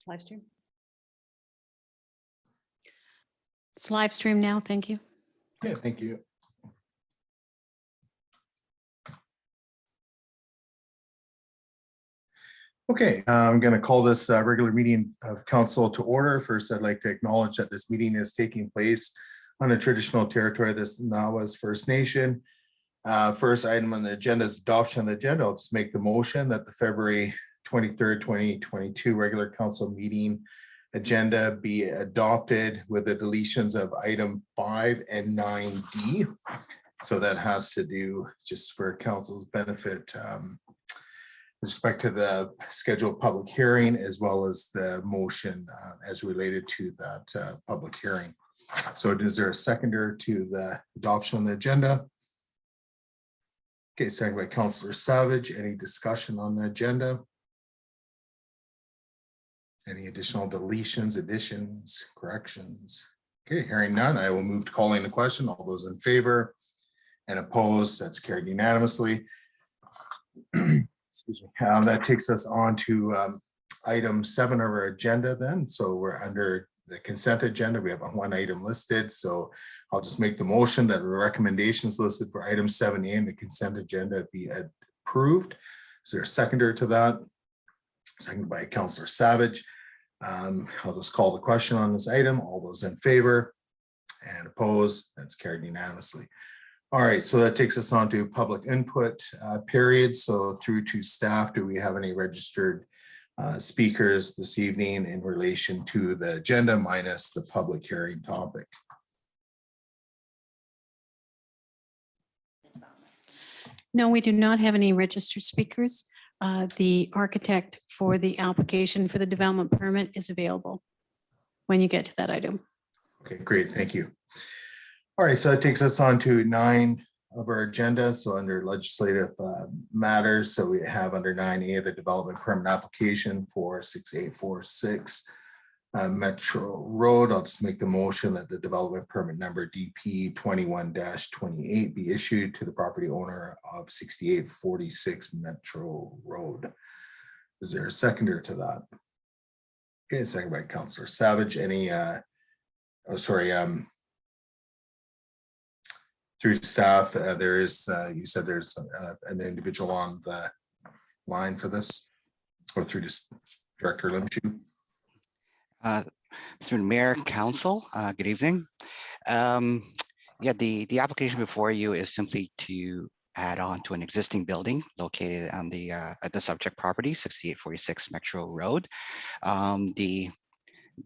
Live stream. It's live stream now. Thank you. Yeah, thank you. Okay, I'm going to call this regular meeting of council to order. First, I'd like to acknowledge that this meeting is taking place on a traditional territory of this Nawas First Nation. First item on the agenda is adoption of the agenda. I'll just make the motion that the February 23rd, 2022 regular council meeting agenda be adopted with the deletions of item 5 and 9D. So that has to do, just for council's benefit, with respect to the scheduled public hearing, as well as the motion as related to that public hearing. So is there a seconder to the adoption of the agenda? Okay, second by Councillor Savage. Any discussion on the agenda? Any additional deletions, additions, corrections? Okay, hearing none, I will move to calling the question. All those in favor and opposed, that's carried unanimously. Excuse me. That takes us on to item 7 of our agenda then. So we're under the consent agenda. We have one item listed. So I'll just make the motion that the recommendations listed for item 7A in the consent agenda be approved. Is there a seconder to that? Seconded by Councillor Savage. I'll just call the question on this item. All those in favor and opposed, that's carried unanimously. All right, so that takes us on to public input period. So through to staff, do we have any registered speakers this evening in relation to the agenda minus the public hearing topic? No, we do not have any registered speakers. The architect for the application for the development permit is available when you get to that item. Okay, great, thank you. All right, so that takes us on to 9 of our agenda. So under legislative matters, so we have under 9A the development permit application for 6846 Metro Road. I'll just make the motion that the development permit number DP 21-28 be issued to the property owner of 6846 Metro Road. Is there a seconder to that? Okay, second by Councillor Savage. Any through staff, there is, you said there's an individual on the line for this, or through to Director Limshu. Through the Mayor, Council, good evening. Yeah, the application before you is simply to add on to an existing building located on the at the subject property, 6846 Metro Road.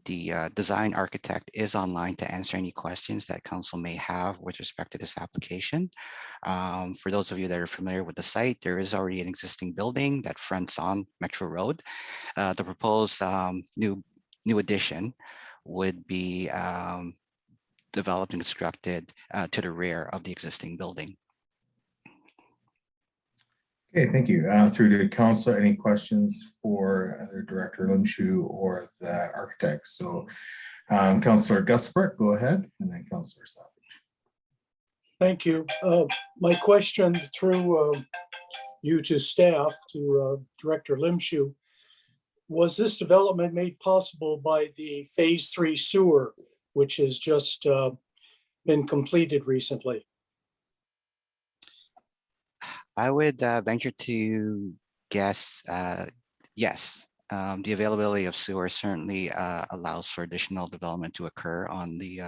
The design architect is online to answer any questions that council may have with respect to this application. For those of you that are familiar with the site, there is already an existing building that fronts on Metro Road. The proposed new addition would be developed and constructed to the rear of the existing building. Okay, thank you. Through to council, any questions for either Director Limshu or the architect? So Councillor Gusbert, go ahead, and then Councillor Savage. Thank you. My question through you to staff, to Director Limshu, was this development made possible by the phase 3 sewer, which has just been completed recently? I would venture to guess yes. The availability of sewer certainly allows for additional development to occur on the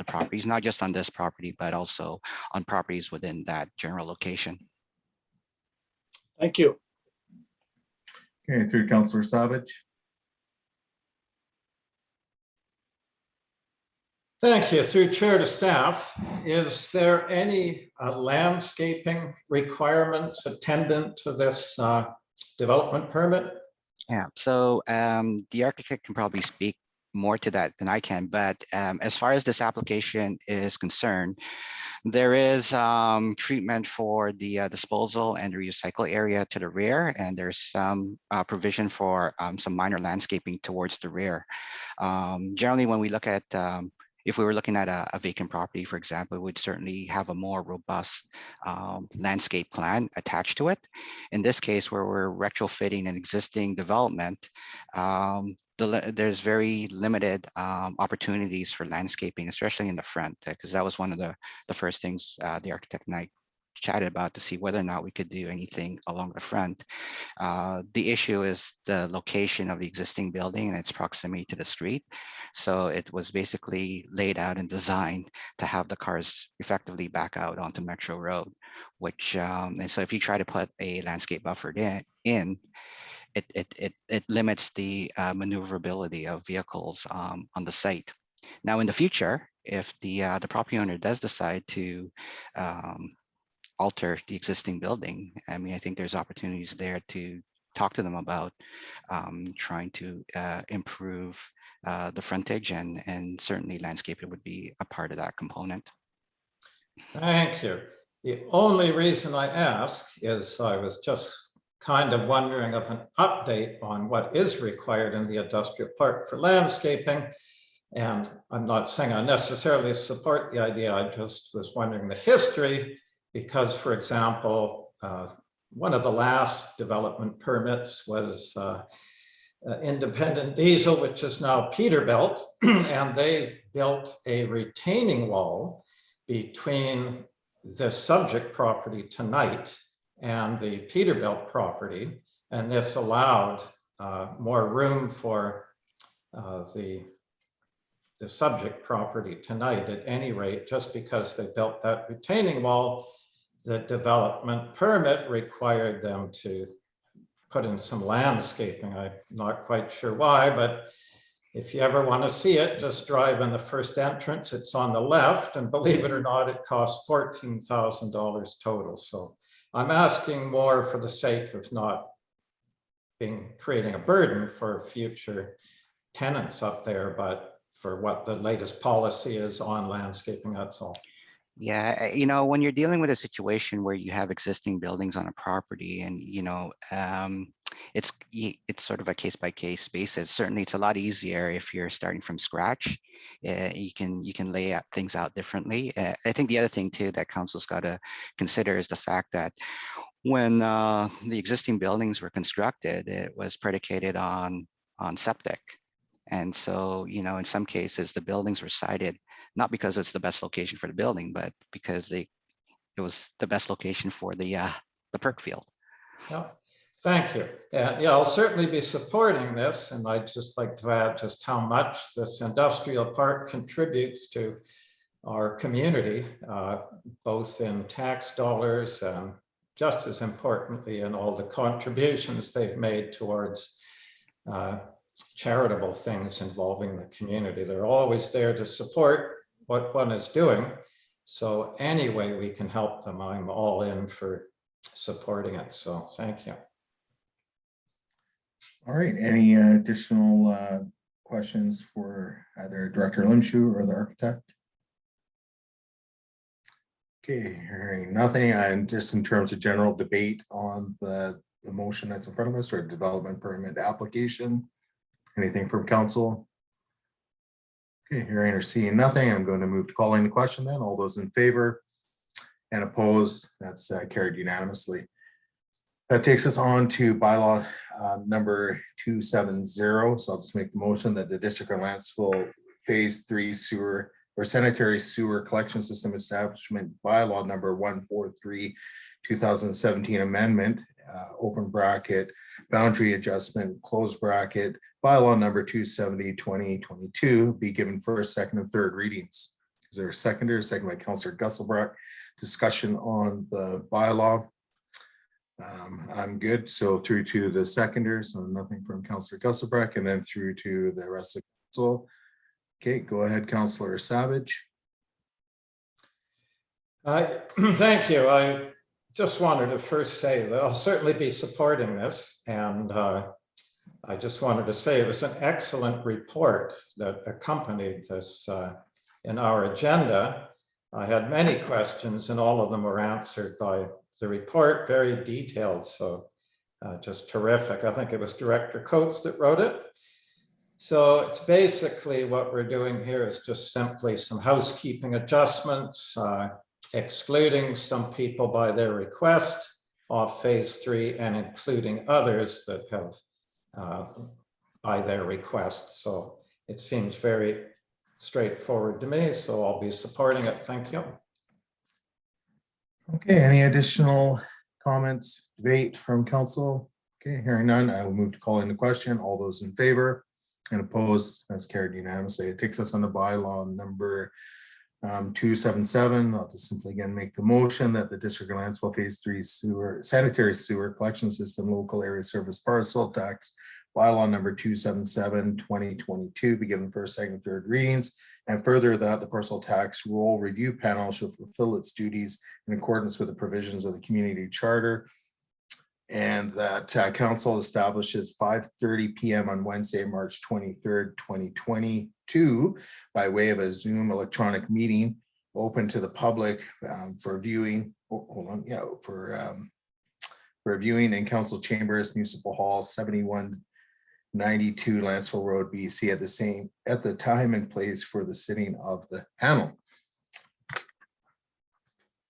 properties, not just on this property, but also on properties within that general location. Thank you. Okay, through Councillor Savage. Thank you. Through chair to staff, is there any landscaping requirements attendant to this development permit? Yeah, so the architect can probably speak more to that than I can, but as far as this application is concerned, there is treatment for the disposal and the recycle area to the rear, and there's some provision for some minor landscaping towards the rear. Generally, when we look at if we were looking at a vacant property, for example, we'd certainly have a more robust landscape plan attached to it. In this case, where we're retrofitting an existing development, there's very limited opportunities for landscaping, especially in the front, because that was one of the first things the architect and I chatted about to see whether or not we could do anything along the front. The issue is the location of the existing building and its proximity to the street. So it was basically laid out and designed to have the cars effectively back out onto Metro Road, which, and so if you try to put a landscape buffer in, it limits the maneuverability of vehicles on the site. Now, in the future, if the property owner does decide to alter the existing building, I mean, I think there's opportunities there to talk to them about trying to improve the frontage, and certainly landscaping would be a part of that component. Thank you. The only reason I ask is I was just kind of wondering of an update on what is required in the industrial park for landscaping. And I'm not saying I necessarily support the idea, I just was wondering the history, because, for example, one of the last development permits was Independent Diesel, which is now Peterbilt, and they built a retaining wall between the subject property tonight and the Peterbilt property, and this allowed more room for the subject property tonight. At any rate, just because they built that retaining wall, the development permit required them to put in some landscaping. I'm not quite sure why, but if you ever want to see it, just drive in the first entrance. It's on the left, and believe it or not, it costs $14,000 total. So I'm asking more for the sake of not creating a burden for future tenants up there, but for what the latest policy is on landscaping, that's all. Yeah, when you're dealing with a situation where you have existing buildings on a property, and it's sort of a case by case basis. Certainly, it's a lot easier if you're starting from scratch. You can lay out things out differently. I think the other thing too that council's got to consider is the fact that when the existing buildings were constructed, it was predicated on septic. And so, in some cases, the buildings were cited not because it's the best location for the building, but because it was the best location for the perk field. Yeah, thank you. And yeah, I'll certainly be supporting this, and I'd just like to add just how much this industrial park contributes to our community, both in tax dollars and just as importantly in all the contributions they've made towards charitable things involving the community. They're always there to support what one is doing. So any way we can help them, I'm all in for supporting it. So thank you. All right, any additional questions for either Director Limshu or the architect? Okay, hearing nothing, and just in terms of general debate on the motion that's in front of us, or development permit application, anything from council? Okay, hearing or seeing nothing, I'm going to move to calling the question then. All those in favor and opposed, that's carried unanimously. That takes us on to bylaw number 270. So I'll just make the motion that the District of Lantzville Phase 3 sewer or sanitary sewer collection system establishment bylaw number 143, 2017 amendment, open bracket, boundary adjustment, close bracket, bylaw number 270, 2022 be given first, second, and third readings. Is there a seconder? Second by Councillor Gusselbrock. Discussion on the bylaw. I'm good. So through to the seconder, so nothing from Councillor Gusselbrock, and then through to the rest of the council. Okay, go ahead, Councillor Savage. Thank you. I just wanted to first say that I'll certainly be supporting this, and I just wanted to say it was an excellent report that accompanied this in our agenda. I had many questions, and all of them were answered by the report, very detailed, so just terrific. I think it was Director Coates that wrote it. So it's basically what we're doing here is just simply some housekeeping adjustments, excluding some people by their request off phase 3 and including others that have by their request. So it seems very straightforward to me, so I'll be supporting it. Thank you. Okay, any additional comments, debate from council? Okay, hearing none, I will move to call into question. All those in favor and opposed, that's carried unanimously. It takes us on to bylaw number 277. I'll just simply again make the motion that the District of Lantzville Phase 3 sanitary sewer collection system local area service parcel tax bylaw number 277 2022 be given first, second, third readings, and further that the parcel tax roll review panel shall fulfill its duties in accordance with the provisions of the community charter, and that council establishes 5:30 p.m. on Wednesday, March 23rd, 2022 by way of a Zoom electronic meeting open to the public for viewing. For viewing in council chambers, Municipal Hall, 7192 Lantzville Road, BC, at the time and place for the sitting of the panel.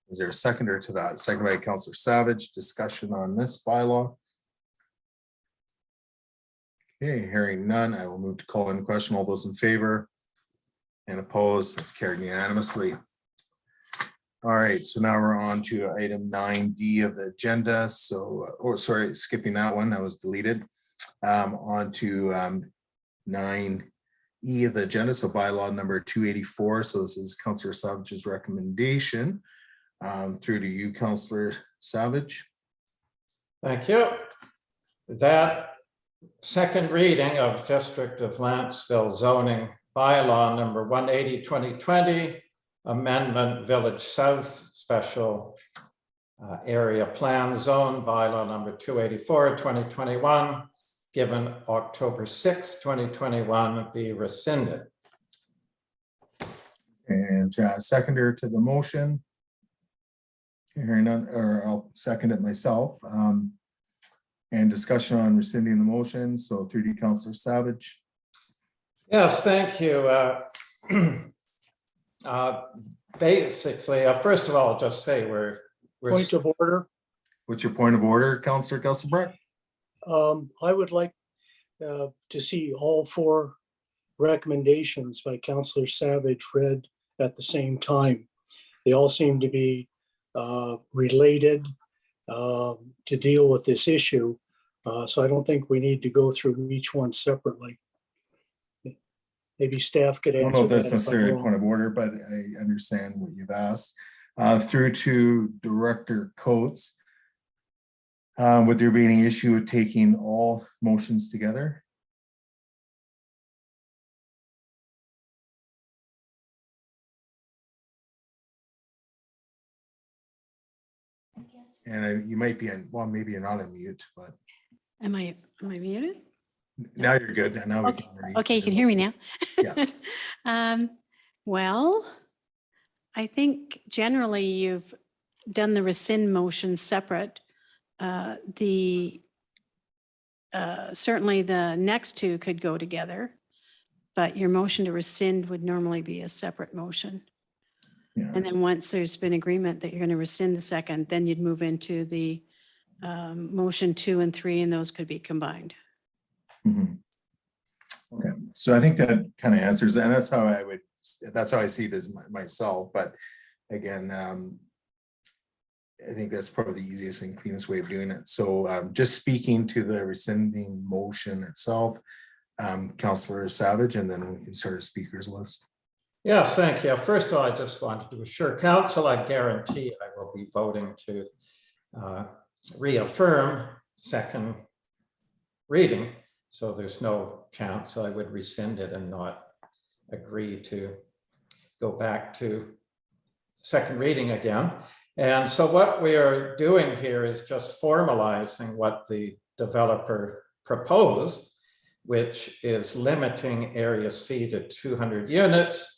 Is there a seconder to that? Second by Councillor Savage. Discussion on this bylaw. Okay, hearing none, I will move to call in question. All those in favor and opposed, that's carried unanimously. All right, so now we're on to item 9D of the agenda. So, sorry, skipping that one, that was deleted. On to 9E of the agenda. So bylaw number 284. So this is Councillor Savage's recommendation. Through to you, Councillor Savage. Thank you. That second reading of District of Lantzville zoning bylaw number 180/2020, amendment Village South special area plan zone bylaw number 284/2021, given October 6, 2021, be rescinded. And seconder to the motion. Hearing none, or I'll second it myself. And discussion on rescinding the motion. So through to Councillor Savage. Yes, thank you. Basically, first of all, I'll just say we're Point of order. What's your point of order, Councillor Kesselbrecht? I would like to see all 4 recommendations by Councillor Savage read at the same time. They all seem to be related to deal with this issue. So I don't think we need to go through each one separately. Maybe staff could I don't know answer if that's that. if I'm necessarily a wrong. point of order, but I understand what you've asked. Through to Director Coates. Would there be any issue with taking all motions together? And you might be on, well, maybe you're not on mute, but Am I muted? now you're good. Now we can hear you. Okay, you can hear me now. Yeah. Well, I think generally you've done the rescind motion separate. Certainly the next 2 could go together, but your motion to rescind would normally be a separate motion. Yeah. And then once there's been agreement that you're going to rescind the second, then you'd move into the motion 2 and 3, and those could be combined. Mhm. Okay, so I think that kind of answers, and that's how I see it as myself. But again, I think that's probably the easiest and cleanest way of doing it. So just speaking to the rescinding motion itself, Councillor Savage, and then we can start a speakers list. Yes, thank you. First of all, I just wanted to assure council, I guarantee I will be voting to reaffirm second reading. So there's no chance I would rescind it and not agree to go back to second reading again. And so what we are doing here is just formalizing what the developer proposed, which is limiting area C to 200 units.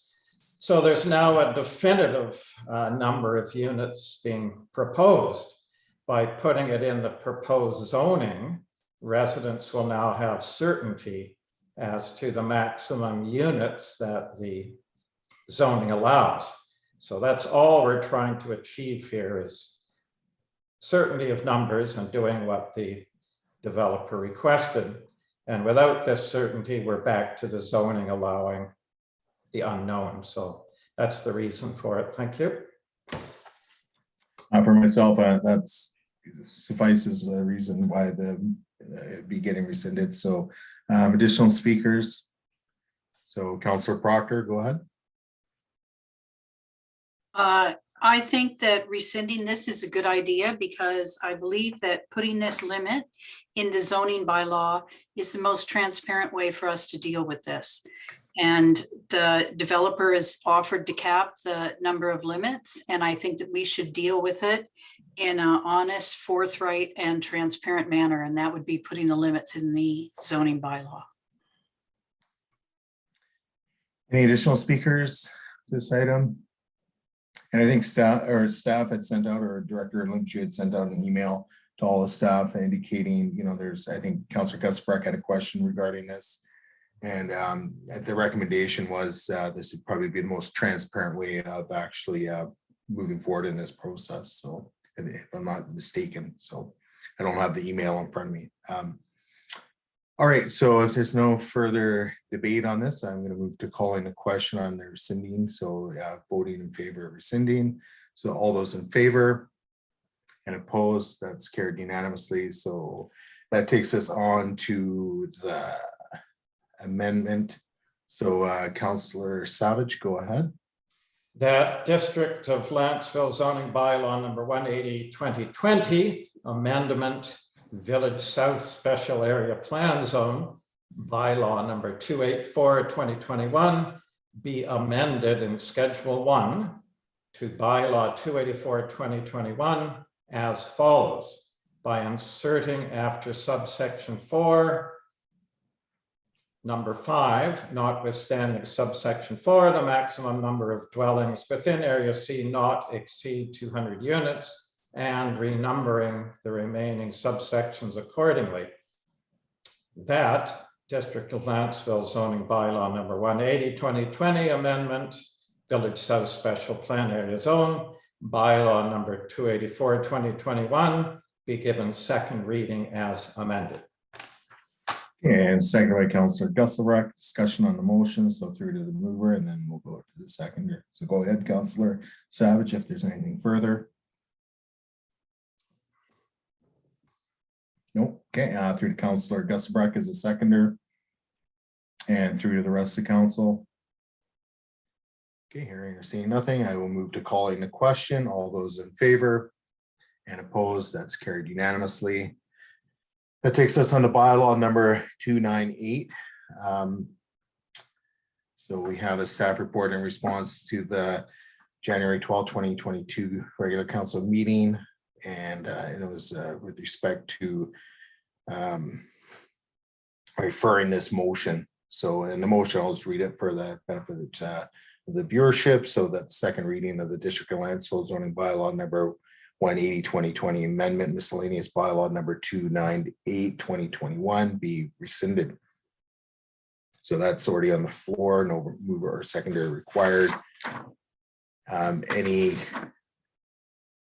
So there's now a definitive number of units being proposed. By putting it in the proposed zoning, residents will now have certainty as to the maximum units that the zoning allows. So that's all we're trying to achieve here, is certainty of numbers and doing what the developer requested. And without this certainty, we're back to the zoning allowing the unknown. So that's the reason for it. Thank you. For myself, that's suffices the reason why it'd be getting rescinded. So additional speakers. So Councillor Proctor, go ahead. I think that rescinding this is a good idea, because I believe that putting this limit in the zoning bylaw is the most transparent way for us to deal with this. And the developer has offered to cap the number of limits, and I think that we should deal with it in an honest, forthright, and transparent manner, and that would be putting the limits in the zoning bylaw. Any additional speakers to this item? And I think staff had sent out, or Director Lynch had sent out an email to all the staff indicating, I think Councillor Gusbrecht had a question regarding this. And the recommendation was this would probably be the most transparent way of actually moving forward in this process. So if I'm not mistaken, so I don't have the email in front of me. All right, so if there's no further debate on this, I'm going to move to calling the question on the rescinding. So voting in favor of rescinding. So all those in favor and opposed, that's carried unanimously. So that takes us on to the amendment. So Councillor Savage, go ahead. That District of Lantzville zoning bylaw number 180/2020 amendment, Village South Special Area Plan Zone bylaw number 284/2021 be amended in Schedule 1 to bylaw 284/2021 as follows, by inserting after subsection 4, number 5, notwithstanding subsection 4, the maximum number of dwellings within Area C not exceed 200 units, and renumbering the remaining subsections accordingly. That District of Lantzville zoning bylaw number 180/2020 amendment, Village South Special Plan Area Zone, bylaw number 284/2021 be given second reading as amended. And second by Councillor Gusselbrecht. Discussion on the motion. So through to the mover, and then we'll go to the seconder. So go ahead, Councillor Savage, if there's anything further. Nope. Okay, through to Councillor Gusselbrecht as a seconder. And through to the rest of the council. Okay, hearing or seeing nothing, I will move to calling the question. All those in favor and opposed, that's carried unanimously. That takes us on to bylaw number 298. So we have a staff report in response to the January 12, 2022 regular council meeting. And it was with respect to referring this motion. So in the motion, I'll just read it for the benefit of the viewership. So that the second reading of the District of Lantzville zoning bylaw number 180/2020 amendment miscellaneous bylaw number 298/2021 be rescinded. So that's already on the floor. No mover or seconder required. Any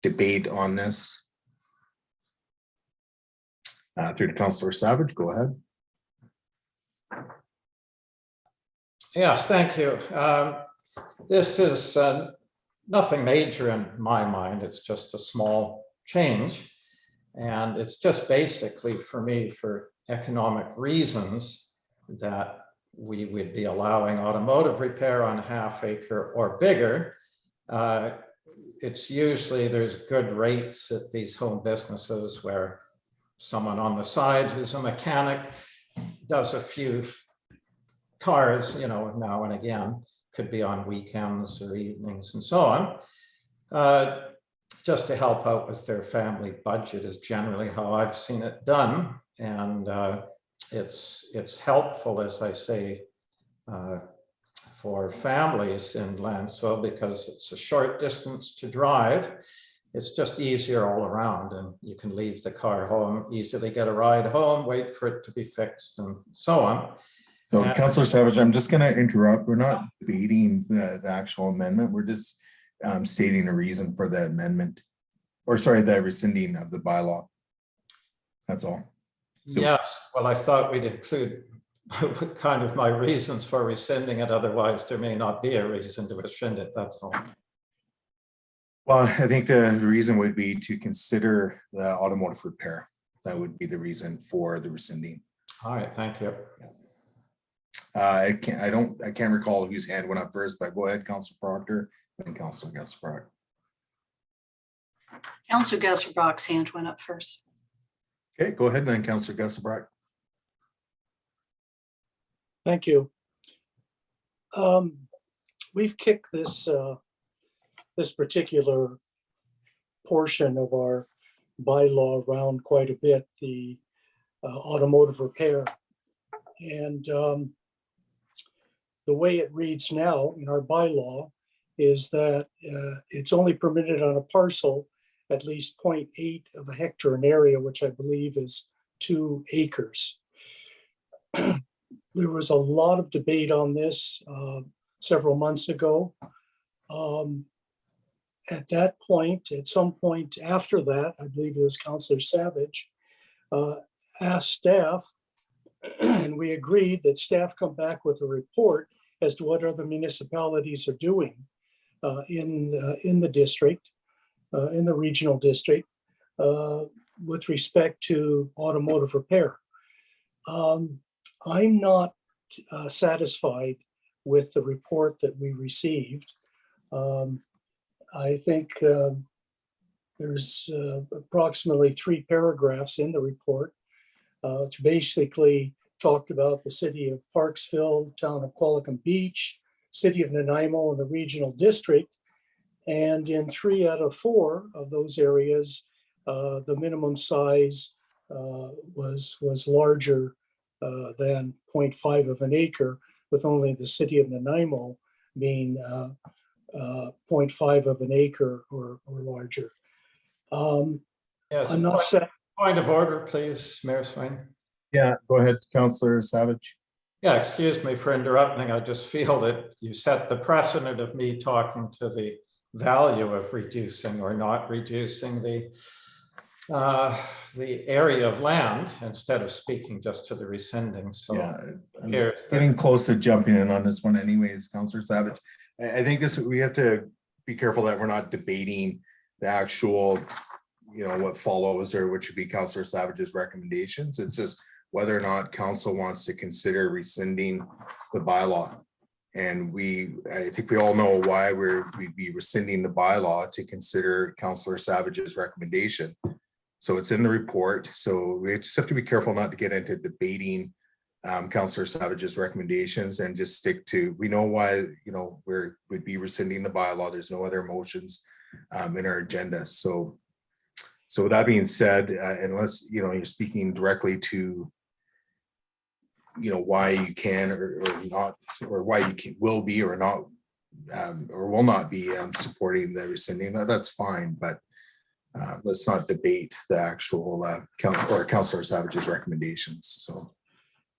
debate on this? Through to Councillor Savage, go ahead. Yes, thank you. This is nothing major in my mind. It's just a small change. And it's just basically for me, for economic reasons, that we would be allowing automotive repair on half acre or bigger. It's usually there's good rates at these home businesses where someone on the side who's a mechanic does a few cars, now and again, could be on weekends or evenings and so on. Just to help out with their family budget is generally how I've seen it done. And it's helpful, as I say, for families in Lantzville, because it's a short distance to drive. It's just easier all around, and you can leave the car home, easily get a ride home, wait for it to be fixed and so on. So Yeah. Councillor Savage, I'm just gonna interrupt. We're not debating the actual amendment. We're just stating a reason for the amendment. Or sorry, the rescinding of the bylaw. That's all. So- Yes, well, I thought we'd include kind of my reasons for rescinding it. Otherwise, there may not be a reason to rescind it. That's all. Well, I think the reason would be to consider the automotive repair. That would be the reason for the rescinding. All right, thank you. I can't recall whose hand went up first, but go ahead, Councillor Proctor and Councillor Gasper. Councillor Gasperbach's hand went up first. Okay, go ahead then, Councillor Gasper. Thank you. We've kicked this this particular portion of our bylaw around quite a bit, the automotive repair. And the way it reads now in our bylaw is that it's only permitted on a parcel at least 0.8 of a hectare in area, which I believe is 2 acres. There was a lot of debate on this several months ago. At that point, at some point after that, I believe it was Councillor Savage, asked staff, and we agreed that staff come back with a report as to what other municipalities are doing in the district, in the regional district, with respect to automotive repair. I'm not satisfied with the report that we received. I think there's approximately 3 paragraphs in the report, which basically talked about the city of Parksville, town of Qualicum Beach, city of Nanaimo, and the regional district. And in 3 out of 4 of those areas, the minimum size was larger than 0.5 of an acre, with only the city of Nanaimo being 0.5 of an acre or larger. Yes, I'm not set. point of order, please, Mayor Swain. Yeah, go ahead, Councillor Savage. Yeah, excuse me for interrupting. I just feel that you set the precedent of me talking to the value of reducing or not reducing the area of land instead of speaking just to the rescinding. So Yeah, I'm here's getting close to jumping in on this one anyways, Councillor Savage. I think we have to be careful that we're not debating the actual, what follows, or which would be Councillor Savage's recommendations. It's just whether or not council wants to consider rescinding the bylaw. And I think we all know why we'd be rescinding the bylaw, to consider Councillor Savage's recommendation. So it's in the report. So we just have to be careful not to get into debating Councillor Savage's recommendations, and just stick to, we know why, we'd be rescinding the bylaw. There's no other motions in our agenda. So with that being said, unless, you're speaking directly to, why you can or not, or why you will be or not, or will not be supporting the rescinding, that's fine. But let's not debate the actual Councillor Savage's recommendations. So.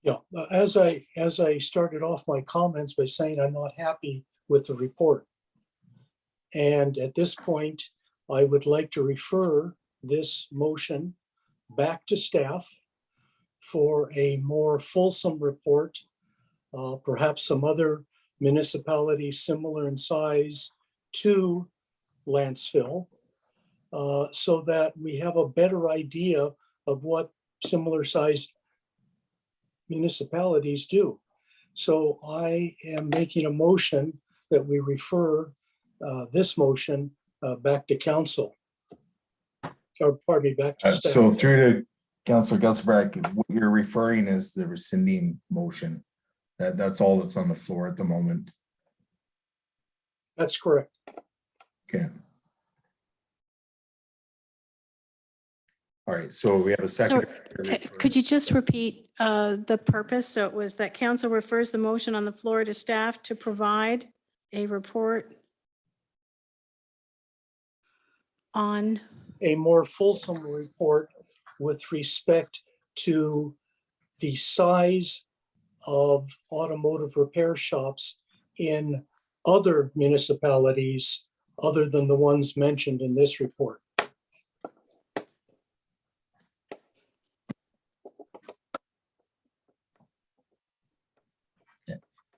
Yeah, as I started off my comments by saying I'm not happy with the report. And at this point, I would like to refer this motion back to staff for a more fulsome report, perhaps some other municipalities similar in size to Lantzville, so that we have a better idea of what similar sized municipalities do. So I am making a motion that we refer this motion back to council. Or pardon me, back to staff. So through to Councillor Gusbrack, what you're referring is the rescinding motion. That's all that's on the floor at the moment. That's correct. Okay. All right, so we have a second. Could you just repeat the purpose? So it was that council refers the motion on the floor to staff to provide a report on? A more fulsome report with respect to the size of automotive repair shops in other municipalities other than the ones mentioned in this report.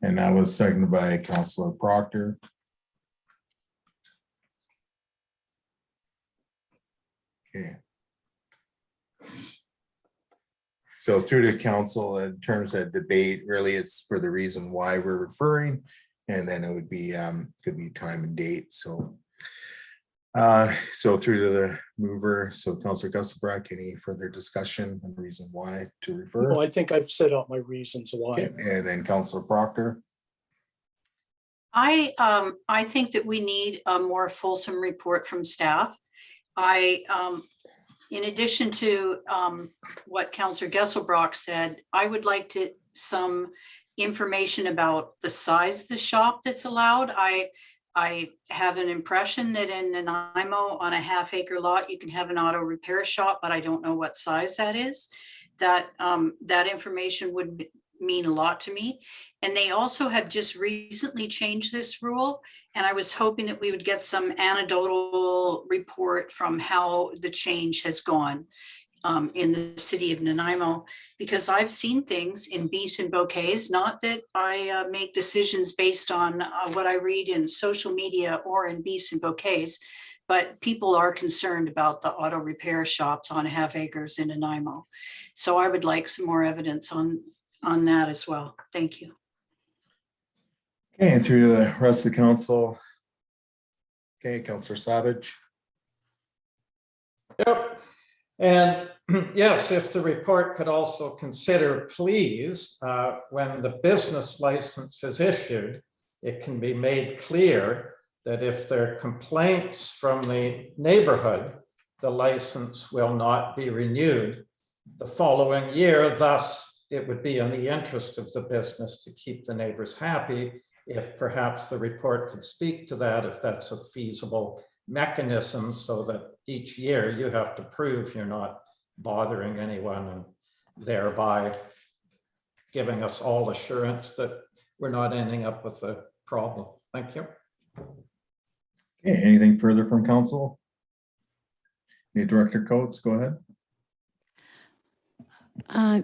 And that was seconded by Councilor Proctor. Okay. So through to council, in terms of debate, really it's for the reason why we're referring, and then it would be, could be time and date, so. So through to the mover, so Councilor Gusselbrook, any further discussion on the reason why to refer? Well, I think I've set out my reasons why. Okay, and then Councilor Proctor. I think that we need a more fulsome report from staff. In addition to what Councillor Gesselbrock said, I would like some information about the size of the shop that's allowed. I have an impression that in Nanaimo on a half-acre lot, you can have an auto repair shop, but I don't know what size that is. That information would mean a lot to me. And they also have just recently changed this rule. And I was hoping that we would get some anecdotal report from how the change has gone in the city of Nanaimo, because I've seen things in beefs and bouquets, not that I make decisions based on what I read in social media or in beefs and bouquets, but people are concerned about the auto repair shops on half acres in Nanaimo. So I would like some more evidence on that as well. Thank you. Okay, and through to the rest of the council. Okay, Councilor Savage. Yep. And yes, if the report could also consider, please, when the business license is issued, it can be made clear that if there are complaints from the neighborhood, the license will not be renewed the following year. Thus, it would be in the interest of the business to keep the neighbors happy. If perhaps the report could speak to that, if that's a feasible mechanism, so that each year you have to prove you're not bothering anyone, and thereby giving us all assurance that we're not ending up with a problem. Thank you. Okay, anything further from council? Hey, Director Coates, go ahead.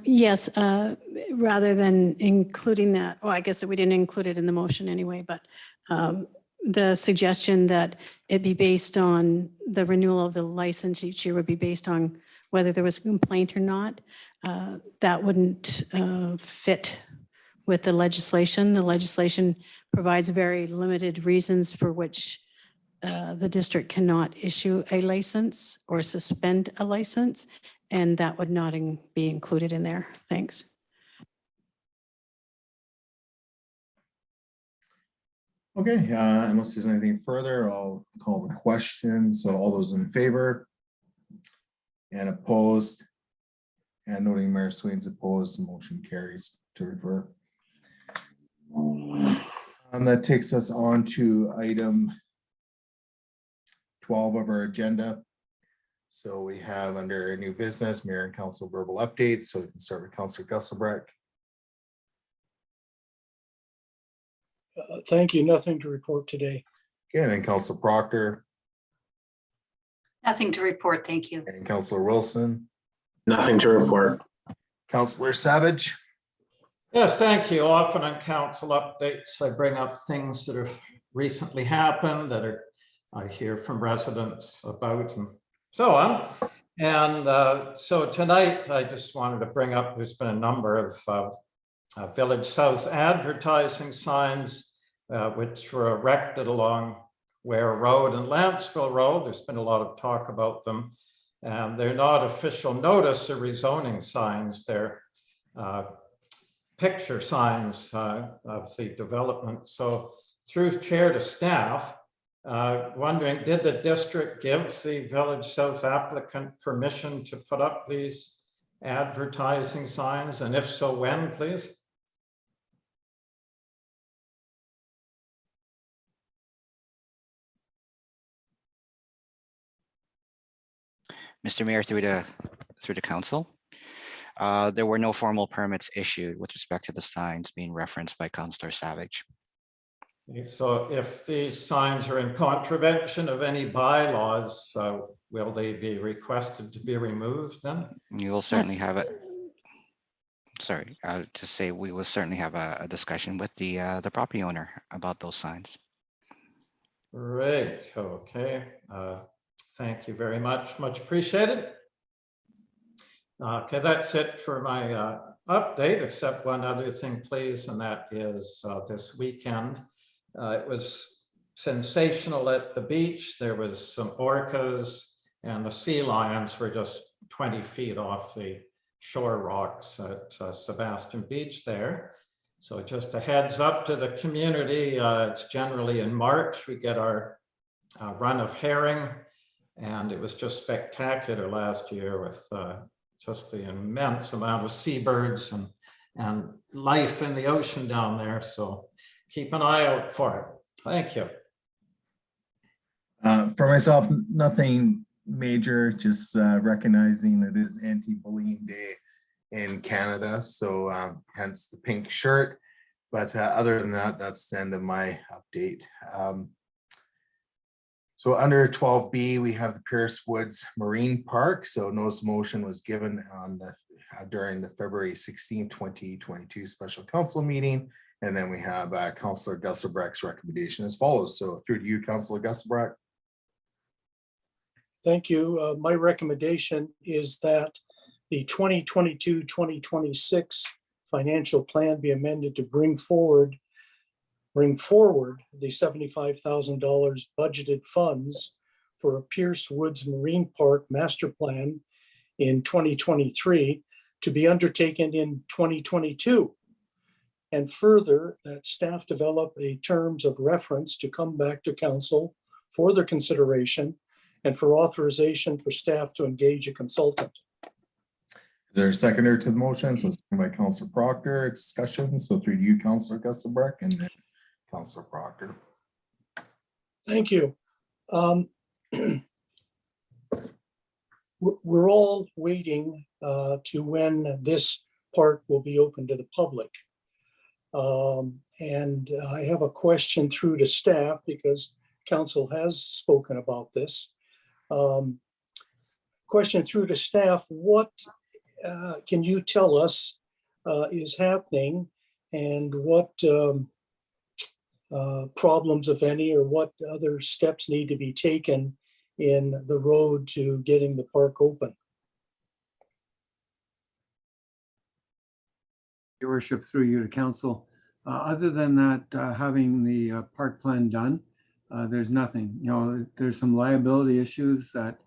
Yes, rather than including that, well, I guess we didn't include it in the motion anyway, but the suggestion that it be based on the renewal of the license each year would be based on whether there was a complaint or not. That wouldn't fit with the legislation. The legislation provides very limited reasons for which the district cannot issue a license or suspend a license, and that would not be included in there. Thanks. Okay, unless there's anything further, I'll call the question. So all those in favor and opposed, and noting Mayor Swain's opposed, the motion carries to refer. That takes us on to item 12 of our agenda. So we have under new business, Mayor and Council verbal updates. So we can start with Councilor Gusselbrook. Thank you. Nothing to report today. Okay, and then Councilor Proctor Nothing to report. Thank you. and Councilor Wilson. Nothing to report. Councilor Savage. Yes, thank you. Often on council updates, I bring up things that have recently happened that I hear from residents about and so on. And so tonight, I just wanted to bring up, there's been a number of Village South advertising signs which were erected along Ware Road and Lantzville Road. There's been a lot of talk about them. And they're not official notice or rezoning signs. They're picture signs of the development. So through chair to staff, wondering, did the district give the Village South applicant permission to put up these advertising signs? And if so, when, please? Mr. Mayor, through the council. There were no formal permits issued with respect to the signs being referenced by Councillor Savage. Okay, so if these signs are in contravention of any bylaws, will they be requested to be removed then? You will certainly have it. Sorry, to say we will certainly have a discussion with the property owner about those signs. Great, okay. Thank you very much, much appreciated. Okay, that's it for my update, except one other thing, please, and that is this weekend. It was sensational at the beach. There was some orcas and the sea lions were just 20 feet off the shore rocks at Sebastian Beach there. So just a heads up to the community. It's generally in March, we get our run of herring, and it was just spectacular last year with just the immense amount of seabirds and life in the ocean down there. So keep an eye out for it. Thank you. For myself, nothing major, just recognizing it is Anti-Bullying Day in Canada, so hence the pink shirt. But other than that, that's the end of my update. So under 12B, we have the Pierce Woods Marine Park. So notice motion was given on the during the February 16, 2022 special council meeting. And then we have Councillor Gusselbrecht's recommendation as follows. So through to you, Councillor Gusselbrecht. Thank you. My recommendation is that the 2022-2026 financial plan be amended to bring forward the $75,000 budgeted funds for a Pierce Woods Marine Park master plan in 2023 to be undertaken in 2022. And further, that staff develop a terms of reference to come back to council for their consideration and for authorization for staff to engage a consultant. Is there a seconder to the motion? So second by Councillor Proctor. Discussion. So through to you, Councillor Gusselbrecht, and then Councillor Proctor. Thank you. We're all waiting to when this park will be open to the public. And I have a question through to staff because council has spoken about this. Question through to staff, what can you tell us is happening and what problems, if any, or what other steps need to be taken in the road to getting the park open? Your worship, through you to council. Other than that, having the park plan done, there's nothing. You know, there's some liability issues that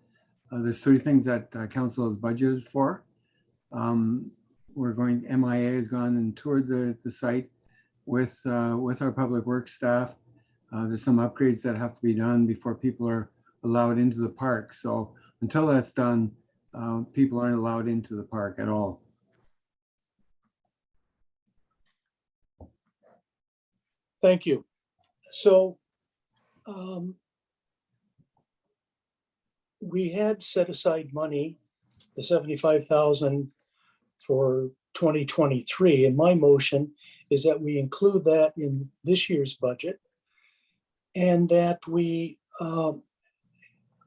there's 3 things that council has budgeted for. We're going, MIA has gone and toured the site with our public works staff. There's some upgrades that have to be done before people are allowed into the park. So until that's done, people aren't allowed into the park at all. Thank you. So we had set aside money, the $75,000 for 2023, and my motion is that we include that in this year's budget and that we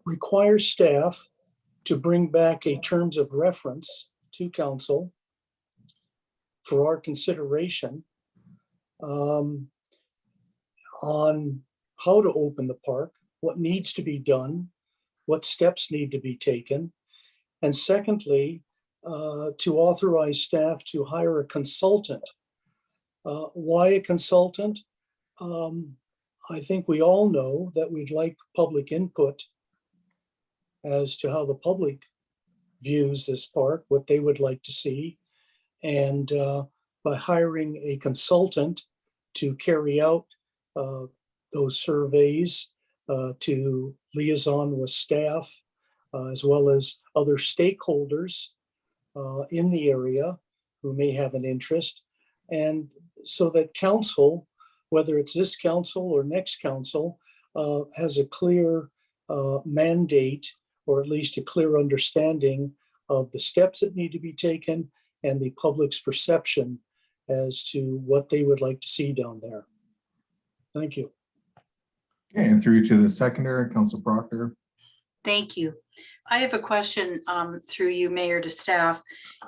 require staff to bring back a terms of reference to council for our consideration on how to open the park, what needs to be done, what steps need to be taken. And secondly, to authorize staff to hire a consultant. Why a consultant? I think we all know that we'd like public input as to how the public views this park, what they would like to see. And by hiring a consultant to carry out those surveys, to liaison with staff, as well as other stakeholders in the area who may have an interest. And so that council, whether it's this council or next council, has a clear mandate, or at least a clear understanding of the steps that need to be taken and the public's perception as to what they would like to see down there. Thank you. Okay, and through to the seconder, Council Proctor. Thank you. I have a question through you, Mayor, to staff.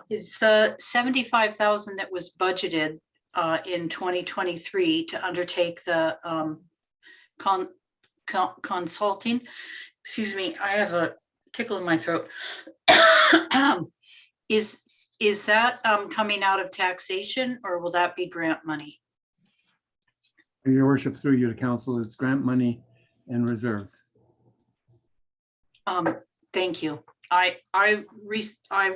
Is the 75,000 that was budgeted in 2023 to undertake the consulting? Excuse me, I have a tickle in my throat. Is that coming out of taxation, or will that be grant money? Your worship, through you to council, it's grant money and reserves. Thank you. I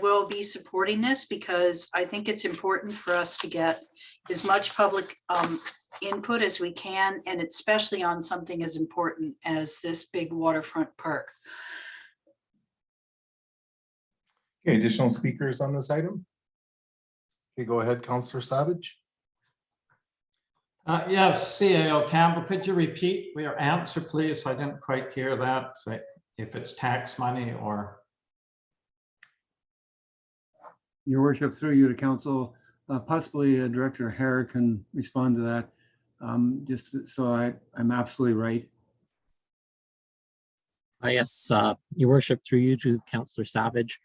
will be supporting this because I think it's important for us to get as much public input as we can, and especially on something as important as this big waterfront park. Okay, additional speakers on this item? Okay, go ahead, Councillor Savage. Yes, CAO Campbell, could you repeat your answer, please? I didn't quite hear that. Say if it's tax money or. Your worship, through you to council, possibly Director Hare can respond to that. Just so I'm absolutely right. Yes, your worship, through you to Councillor Savage.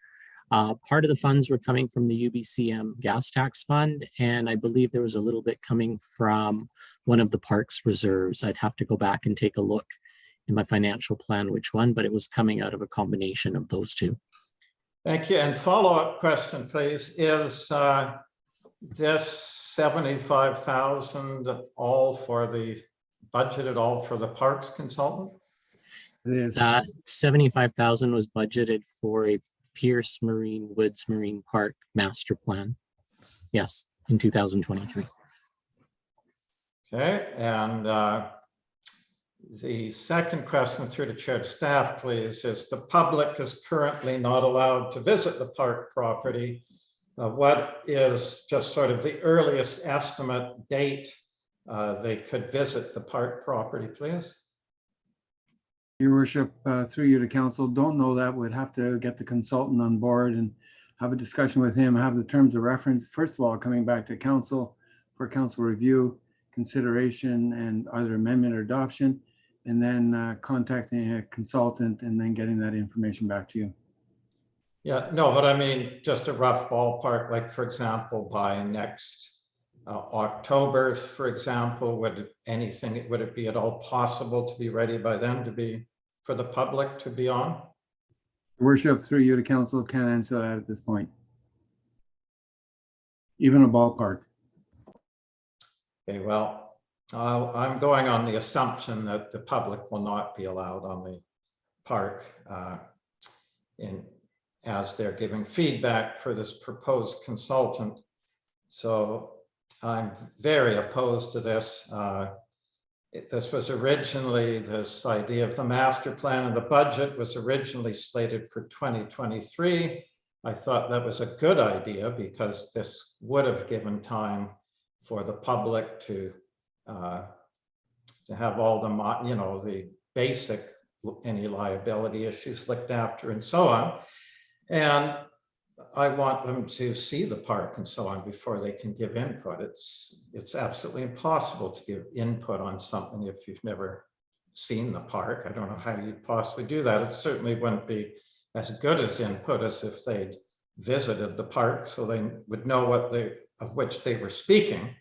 Part of the funds were coming from the UBCM gas tax fund, and I believe there was a little bit coming from one of the park's reserves. I'd have to go back and take a look in my financial plan which one, but it was coming out of a combination of those two. Thank you. And follow-up question, please. Is this 75,000 all for the budgeted all for the parks consultant? It is. That 75,000 was budgeted for a Pierce Marine Woods Marine Park master plan. Yes, in 2023. Okay, and the second question through the chair to staff, please, is the public is currently not allowed to visit the park property. What is just sort of the earliest estimate date they could visit the park property, please? Your worship, through you to council, don't know that. We'd have to get the consultant on board and have a discussion with him, have the terms of reference. First of all, coming back to council for council review, consideration, and either amendment or adoption, and then contacting a consultant and then getting that information back to you. Yeah, no, but I mean, just a rough ballpark, like for example, by next October, for example, would it be at all possible to be ready by then to be for the public to be on? Your worship, through you to council, can't answer that at this point. Even a ballpark. Okay, well, I'm going on the assumption that the public will not be allowed on the park as they're giving feedback for this proposed consultant. So I'm very opposed to this. This was originally, this idea of the master plan and the budget was originally slated for 2023. I thought that was a good idea because this would have given time for the public to have all the, the basic, any liability issues looked after and so on. And I want them to see the park and so on before they can give input. It's absolutely impossible to give input on something if you've never seen the park. I don't know how you'd possibly do that. It certainly wouldn't be as good as input as if they'd visited the park so they would know what of which they were speaking.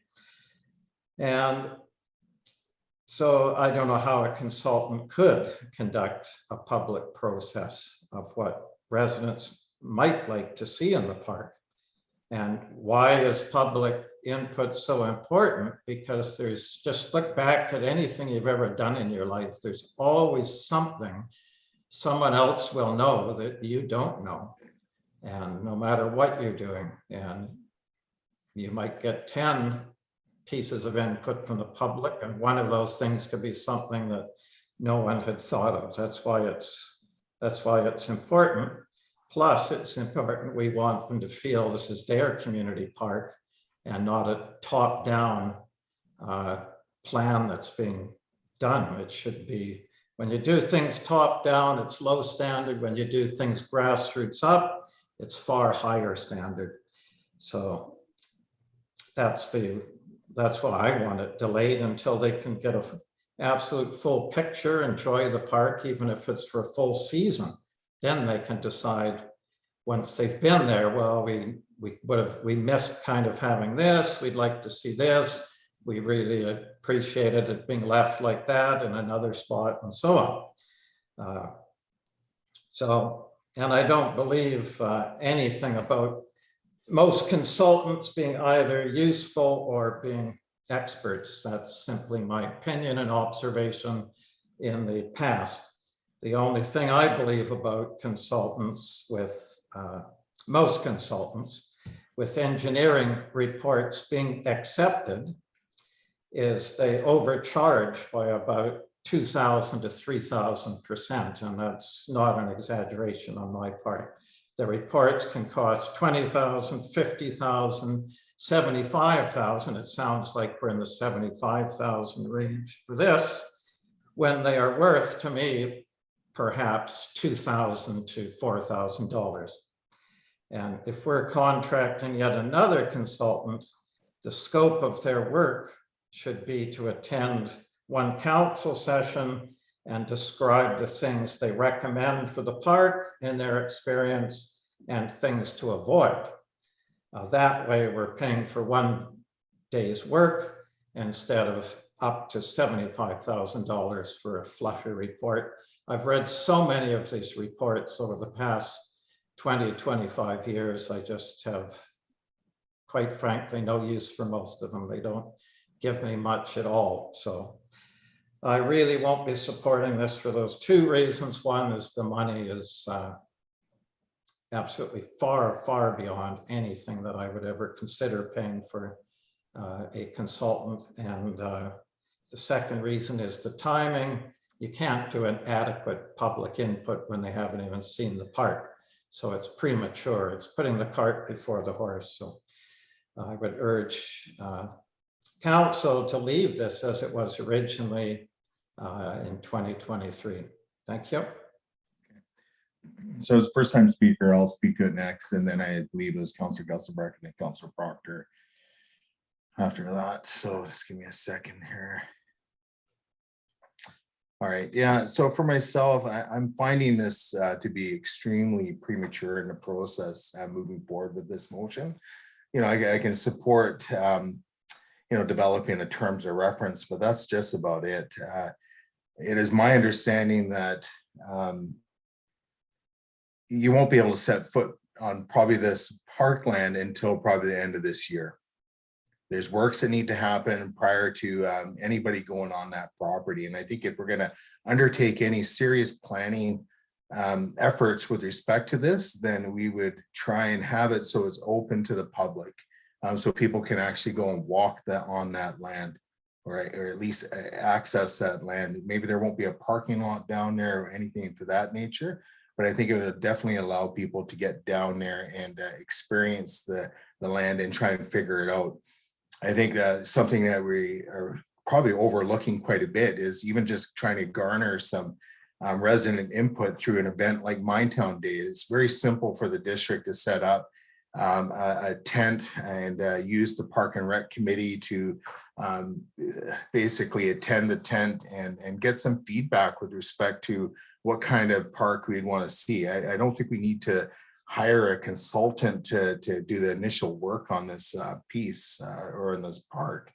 And so I don't know how a consultant could conduct a public process of what residents might like to see in the park. And why is public input so important? Because just look back at anything you've ever done in your life. There's always something someone else will know that you don't know. And no matter what you're doing, and you might get 10 pieces of input from the public, and one of those things could be something that no one had thought of. That's why it's important. Plus, it's important, we want them to feel this is their community park and not a top-down plan that's being done. It should be, when you do things top-down, it's low standard. When you do things grassroots up, it's far higher standard. So that's why I want it delayed until they can get an absolute full picture, enjoy the park, even if it's for a full season. Then they can decide, once they've been there, well, we missed kind of having this, we'd like to see this. We really appreciated it being left like that in another spot, and so on. And I don't believe anything about most consultants being either useful or being experts. That's simply my opinion and observation in the past. The only thing I believe about consultants most consultants with engineering reports being accepted is they overcharge by about 2,000 to 3,000%, and that's not an exaggeration on my part. The reports can cost 20,000, 50,000, 75,000. It sounds like we're in the 75,000 range for this, when they are worth, to me, perhaps $2,000 to $4,000. And if we're contracting yet another consultant, the scope of their work should be to attend one council session and describe the things they recommend for the park in their experience and things to avoid. That way we're paying for one day's work instead of up to $75,000 for a fluffy report. I've read so many of these reports over the past 20, 25 years. I just have, quite frankly, no use for most of them. They don't give me much at all. So I really won't be supporting this for those two reasons. One is the money is absolutely far, far beyond anything that I would ever consider paying for a consultant. And the second reason is the timing. You can't do an adequate public input when they haven't even seen the park. So it's premature. It's putting the cart before the horse. So I would urge council to leave this as it was originally in 2023. Thank you. So as first time speaker, I'll speak to it next, and then I believe it was Councillor Gusselbrecht and then Councillor Proctor after that. So just give me a second here. All right, yeah, so for myself, I'm finding this to be extremely premature in the process moving forward with this motion. You know, I can support, you know, developing the terms of reference, but that's just about it. It is my understanding that you won't be able to set foot on probably this parkland until probably the end of this year. There's works that need to happen prior to anybody going on that property. And I think if we're going to undertake any serious planning efforts with respect to this, then we would try and have it so it's open to the public, so people can actually go and walk on that land, or at least access that land. Maybe there won't be a parking lot down there or anything to that nature, but I think it would definitely allow people to get down there and experience the land and try and figure it out. I think that something that we are probably overlooking quite a bit is even just trying to garner some resident input through an event like Minetown Day. It's very simple for the district to set up a tent and use the Park and Rec Committee to basically attend the tent and get some feedback with respect to what kind of park we'd want to see. I don't think we need to hire a consultant to do the initial work on this piece or in this park.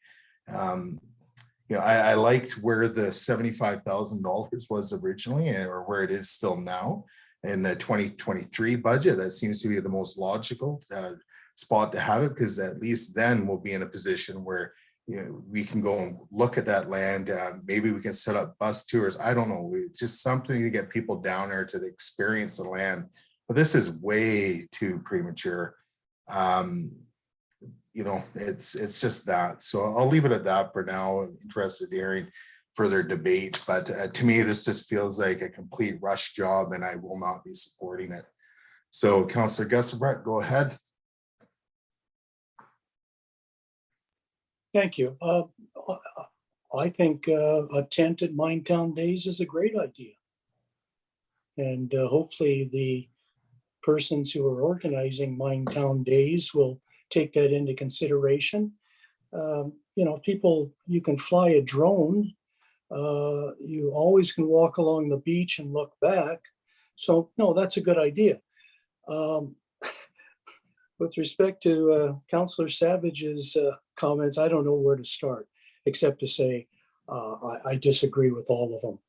You know, I liked where the $75,000 was originally, or where it is still now in the 2023 budget. That seems to be the most logical spot to have it, because at least then we'll be in a position where, you know, we can go and look at that land. Maybe we can set up bus tours. I don't know, just something to get people down there to experience the land. But this is way too premature. You know, it's just that. So I'll leave it at that for now. I'm interested in hearing further debate, but to me, this just feels like a complete rush job, and I will not be supporting it. So Councillor Gusselbrecht, go ahead. Thank you. I think a tent at Minetown Days is a great idea. And hopefully the persons who are organizing Minetown Days will take that into consideration. If people, you can fly a drone, you always can walk along the beach and look back. So no, that's a good idea. With respect to Councillor Savage's comments, I don't know where to start, except to say I disagree with all of them.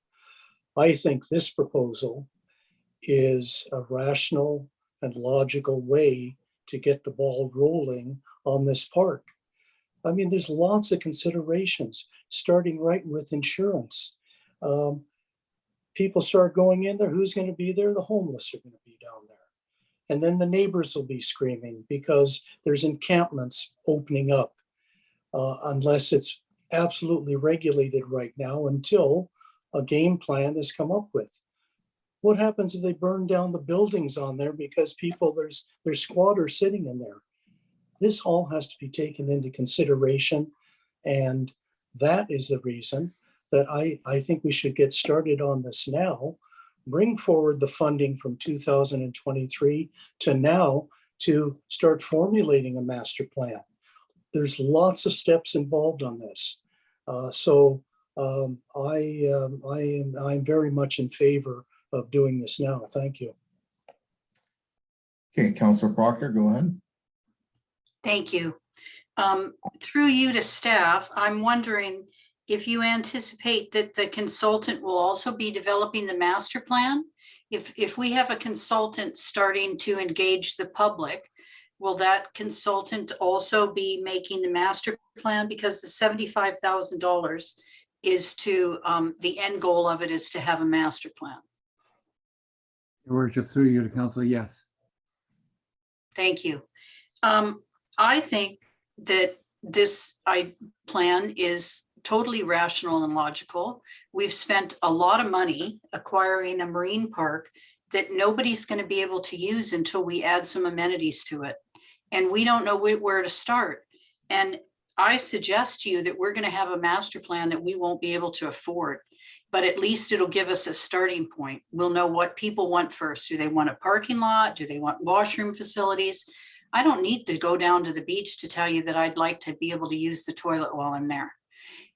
I think this proposal is a rational and logical way to get the ball rolling on this park. I mean, there's lots of considerations, starting right with insurance. People start going in there, who's going to be there? The homeless are going to be down there. And then the neighbors will be screaming because there's encampments opening up, unless it's absolutely regulated right now until a game plan is come up with. What happens if they burn down the buildings on there because there's squatters sitting in there? This all has to be taken into consideration. And that is the reason that I think we should get started on this now, bring forward the funding from 2023 to now to start formulating a master plan. There's lots of steps involved on this. I'm very much in favor of doing this now. Thank you. Okay, Councillor Proctor, go ahead. Thank you. Through you to staff, I'm wondering if you anticipate that the consultant will also be developing the master plan. If we have a consultant starting to engage the public, will that consultant also be making the master plan? Because the $75,000 is to, the end goal of it is to have a master plan. Your worship, through you to council, yes. Thank you. I think that this plan is totally rational and logical. We've spent a lot of money acquiring a marine park that nobody's going to be able to use until we add some amenities to it. And we don't know where to start. And I suggest to you that we're going to have a master plan that we won't be able to afford, but at least it'll give us a starting point. We'll know what people want first. Do they want a parking lot? Do they want washroom facilities? I don't need to go down to the beach to tell you that I'd like to be able to use the toilet while I'm there.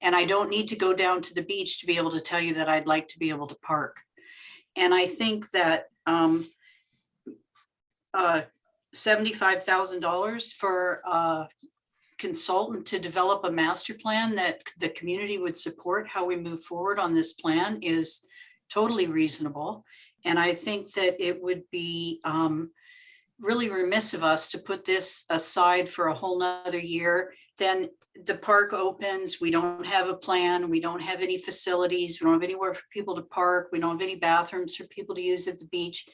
And I don't need to go down to the beach to be able to tell you that I'd like to be able to park. And I think that $75,000 for a consultant to develop a master plan that the community would support how we move forward on this plan is totally reasonable. And I think that it would be really remiss of us to put this aside for a whole nother year. Then the park opens, we don't have a plan, we don't have any facilities, we don't have anywhere for people to park, we don't have any bathrooms for people to use at the beach.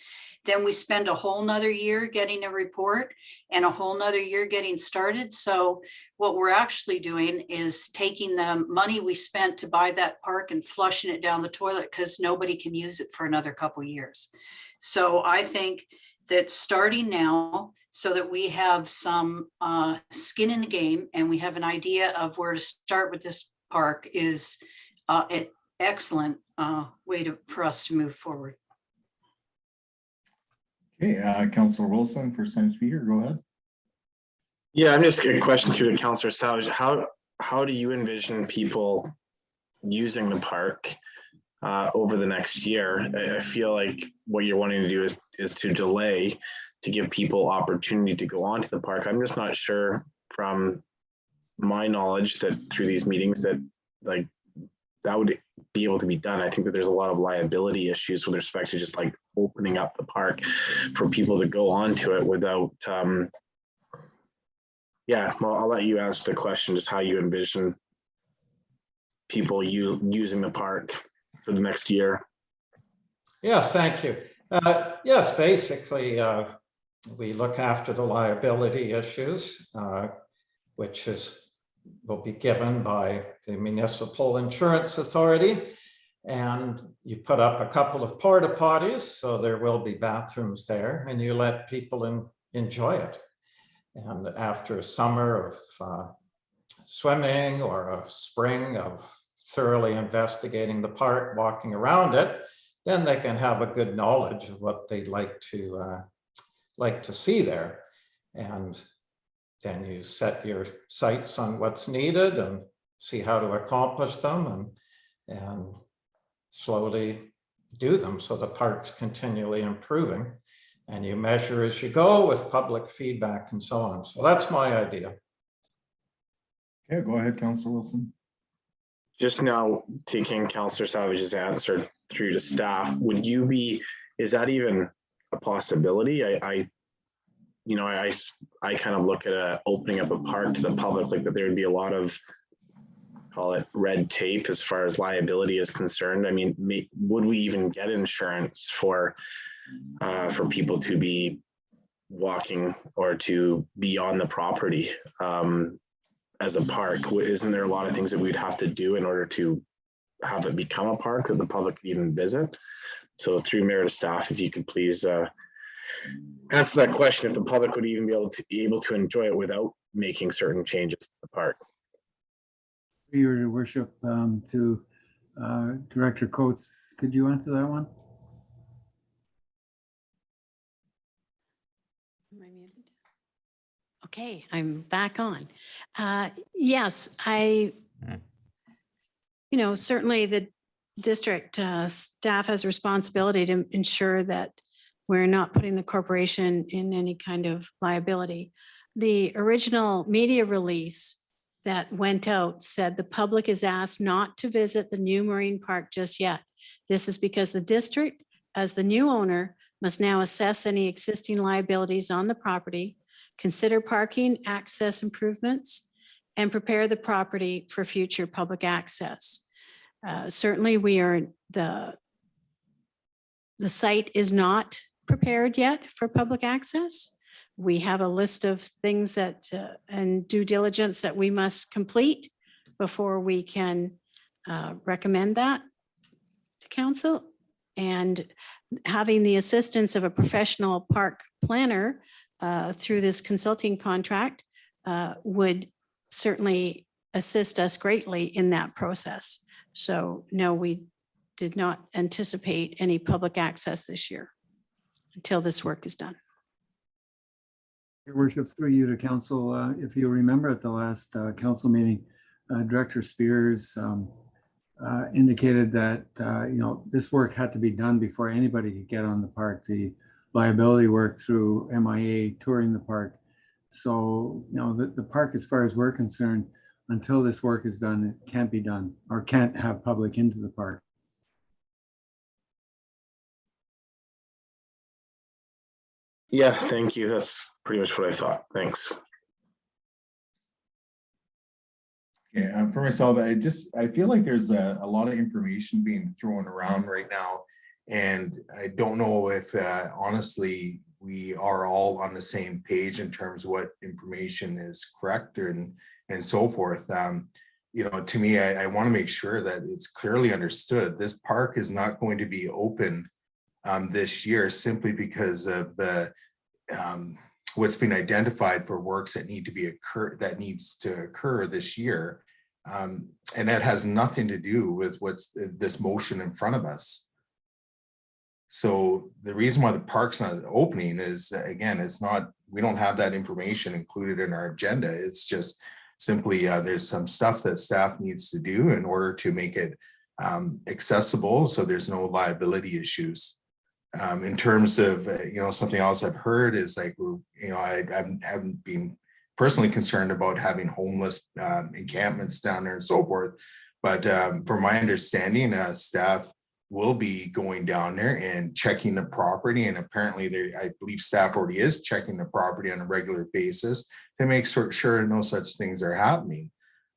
Then we spend a whole nother year getting a report and a whole nother year getting started. So what we're actually doing is taking the money we spent to buy that park and flushing it down the toilet because nobody can use it for another couple of years. So I think that starting now so that we have some skin in the game and we have an idea of where to start with this park is an excellent way for us to move forward. Okay, Councillor Wilson, first time speaker, go ahead. Yeah, I'm just a question to the Councillor Savage. How do you envision people using the park over the next year? I feel like what you're wanting to do is to delay to give people opportunity to go onto the park. I'm just not sure from my knowledge that through these meetings that like that would be able to be done. I think that there's a lot of liability issues with respect to just like opening up the park for people to go onto it without yeah, well, I'll let you answer the question, just how you envision people using the park for the next year. Yes, thank you. Yes, basically, we look after the liability issues, which will be given by the Municipal Insurance Authority. And you put up a couple of porta potties, so there will be bathrooms there, and you let people enjoy it. And after a summer of swimming or a spring of thoroughly investigating the park, walking around it, then they can have a good knowledge of what they'd like to see there. And then you set your sights on what's needed and see how to accomplish them and slowly do them so the park's continually improving. And you measure as you go with public feedback and so on. So that's my idea. Okay, go ahead, Councillor Wilson. Just now taking Councillor Savage's answer through to staff, is that even a possibility? I kind of look at opening up a park to the public, like that there would be a lot of, call it red tape as far as liability is concerned. I mean, would we even get insurance for people to be walking or to be on the property as a park? Isn't there a lot of things that we'd have to do in order to have it become a park that the public could even visit? So through mayor to staff, if you could please answer that question, if the public would even be able to enjoy it without making certain changes to the park. Your worship, to Director Coates, could you answer that one? Am I muted? Okay, I'm back on. Yes, certainly the district staff has a responsibility to ensure that we're not putting the corporation in any kind of liability. The original media release that went out said the public is asked not to visit the new marine park just yet. This is because the district, as the new owner, must now assess any existing liabilities on the property, consider parking access improvements, and prepare the property for future public access. Certainly the site is not prepared yet for public access. We have a list of things that and due diligence that we must complete before we can recommend that to council. And having the assistance of a professional park planner through this consulting contract would certainly assist us greatly in that process. So no, we did not anticipate any public access this year until this work is done. Your worship, through you to council, if you remember at the last council meeting, Director Spears indicated that this work had to be done before anybody could get on the park, the liability work through MIA touring the park. So the park, as far as we're concerned, until this work is done, it can't be done or can't have public into the park. Yeah, thank you. That's pretty much what I thought. Thanks. Yeah, for myself, I feel like there's a lot of information being thrown around right now. And I don't know if honestly, we are all on the same page in terms of what information is correct and so forth. To me, I want to make sure that it's clearly understood. This park is not going to be open this year simply because of the what's been identified for works that needs to occur this year. And that has nothing to do with what's this motion in front of us. So the reason why the park's not opening is, again, we don't have that information included in our agenda. It's just simply there's some stuff that staff needs to do in order to make it accessible so there's no liability issues. In terms of something else I've heard is like I haven't been personally concerned about having homeless encampments down there and so forth, but from my understanding, staff will be going down there and checking the property, and apparently I believe staff already is checking the property on a regular basis to make sure no such things are happening.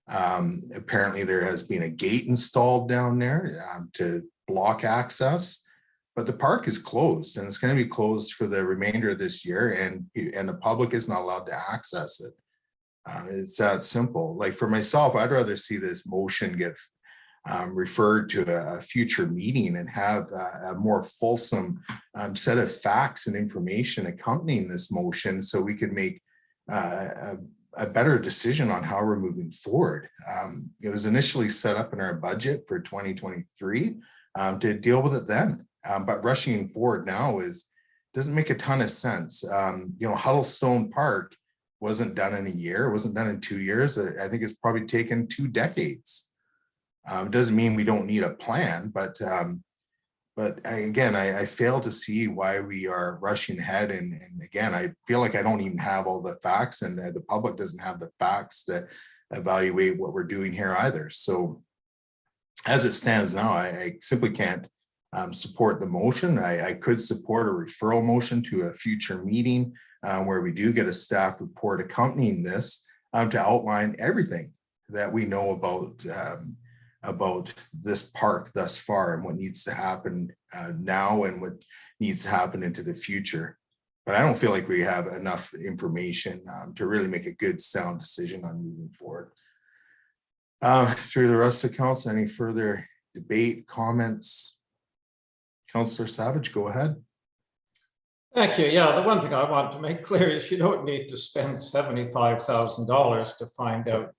Apparently there has been a gate installed down there to block access. But the park is closed, and it's going to be closed for the remainder of this year, and the public is not allowed to access it. It's that simple. Like for myself, I'd rather see this motion get referred to a future meeting and have a more fulsome set of facts and information accompanying this motion so we could make a better decision on how we're moving forward. It was initially set up in our budget for 2023 to deal with it then. But rushing forward now doesn't make a ton of sense. Huddlestone Park wasn't done in a year, it wasn't done in 2 years. I think it's probably taken 2 decades. Doesn't mean we don't need a plan, but I fail to see why we are rushing ahead. And again, I feel like I don't even have all the facts, and the public doesn't have the facts to evaluate what we're doing here either. So as it stands now, I simply can't support the motion. I could support a referral motion to a future meeting where we do get a staff report accompanying this to outline everything that we know about this park thus far and what needs to happen now and what needs to happen into the future. But I don't feel like we have enough information to really make a good sound decision on moving forward. Through the rest of the council, any further debate, comments? Councillor Savage, go ahead. Thank you. Yeah, the one thing I want to make clear is you don't need to spend $75,000 to find out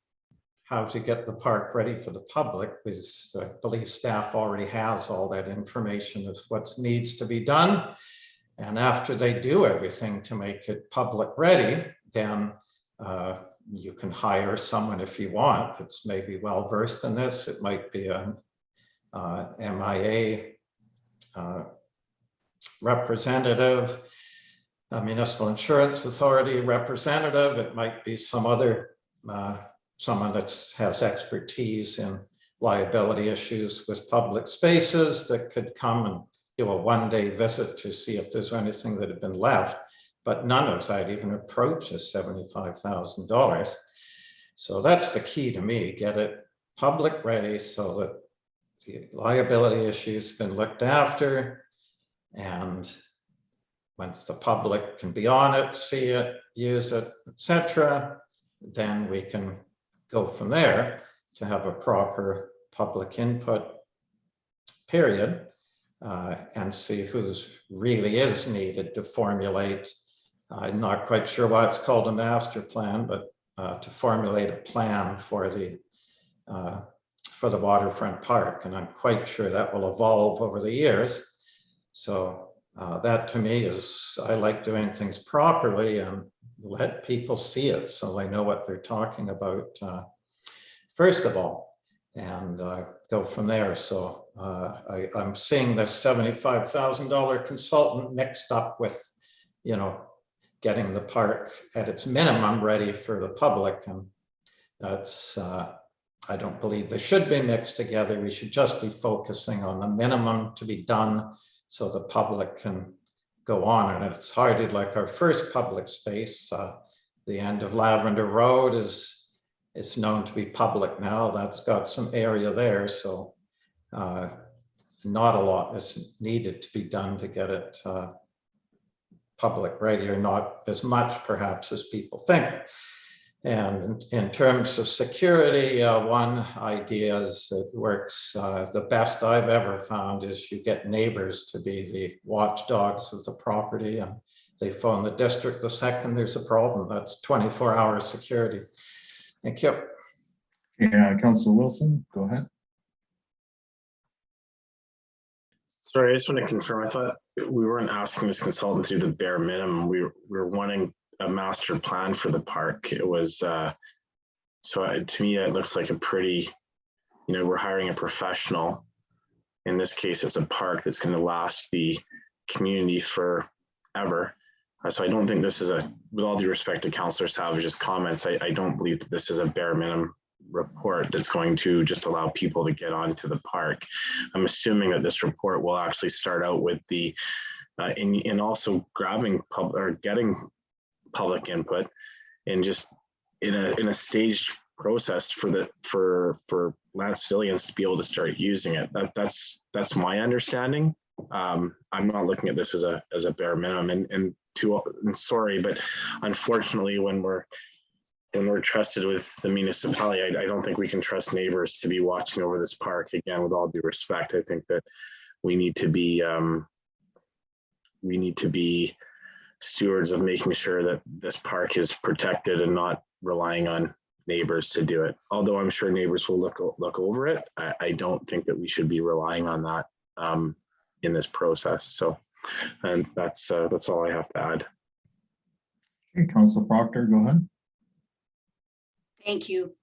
how to get the park ready for the public, because I believe staff already has all that information of what needs to be done. And after they do everything to make it public ready, then you can hire someone if you want that's maybe well versed in this. It might be a MIA representative, a municipal insurance authority representative. It might be some other someone that has expertise in liability issues with public spaces that could come and do a one-day visit to see if there's anything that had been left. But none of that even approaches $75,000. So that's the key to me, get it public ready so that the liability issues been looked after, and once the public can be on it, see it, use it, etc., then we can go from there to have a proper public input period and see who's really is needed to formulate. I'm not quite sure why it's called a master plan, but to formulate a plan for the waterfront park. And I'm quite sure that will evolve over the years. So that to me is, I like doing things properly and let people see it so they know what they're talking about, first of all, and go from there. So I'm seeing this $75,000 consultant mixed up with, you know, getting the park at its minimum ready for the public. And that's, I don't believe they should be mixed together. We should just be focusing on the minimum to be done so the public can go on. And it's hardly like our first public space, the end of Lavender Road is known to be public now. That's got some area there. So not a lot is needed to be done to get it public ready, or not as much perhaps as people think. And in terms of security, one idea is it works the best I've ever found is you get neighbors to be the watchdogs of the property, and they phone the district the second there's a problem. That's 24-hour security. Thank you. Yeah, Councillor Wilson, go ahead. Sorry, I just want to confirm. I thought we weren't asking this consultant to do the bare minimum. We were wanting a master plan for the park. It was to me it looks like a pretty, you know, we're hiring a professional. In this case, it's a park that's going to last the community forever. So I don't think this is with all due respect to Councillor Savage's comments, I don't believe that this is a bare minimum report that's going to just allow people to get onto the park. I'm assuming that this report will actually start out with the and also grabbing getting public input, and just in a staged process for Lantzvillians to be able to start using it. That's my understanding. I'm not looking at this as a bare minimum, and sorry, but unfortunately, when we're trusted with the municipality, I don't think we can trust neighbors to be watching over this park. Again, with all due respect, I think that we need to be stewards of making sure that this park is protected and not relying on neighbors to do it. Although I'm sure neighbors will look over it, I don't think that we should be relying on that in this process. So, and that's all I have to add. Okay, Council Proctor, go ahead. Thank you.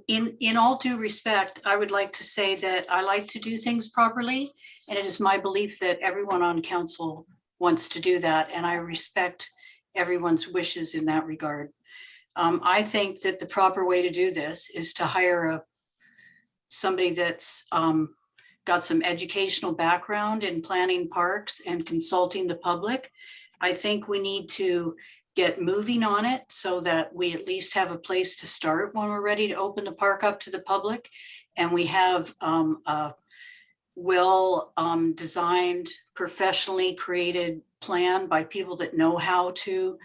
In all due respect, I would like to say that I like to do things properly, and it is my belief that everyone on council wants to do that, and I respect everyone's wishes in that regard. I think that the proper way to do this is to hire somebody that's got some educational background in planning parks and consulting the public. I think we need to get moving on it so that we at least have a place to start when we're ready to open the park up to the public. And we have a well designed, professionally created plan by people that know how to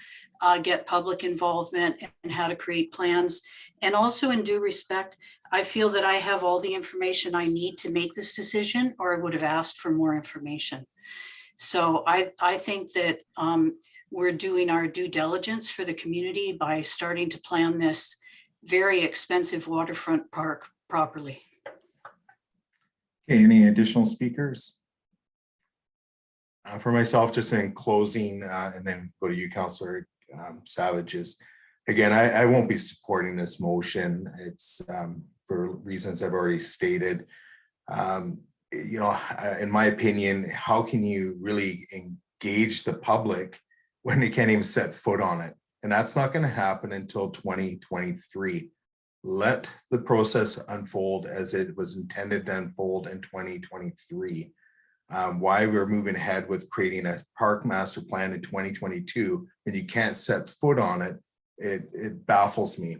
get public involvement and how to create plans. And also, in due respect, I feel that I have all the information I need to make this decision, or I would have asked for more information. So I think that we're doing our due diligence for the community by starting to plan this very expensive waterfront park properly. Okay, any additional speakers? For myself, just in closing, and then go to you, Councillor Savage, is again, I won't be supporting this motion. It's for reasons I've already stated. You know, in my opinion, how can you really engage the public when they can't even set foot on it? And that's not going to happen until 2023. Let the process unfold as it was intended to unfold in 2023. Why we're moving ahead with creating a park master plan in 2022 and you can't set foot on it, it baffles me.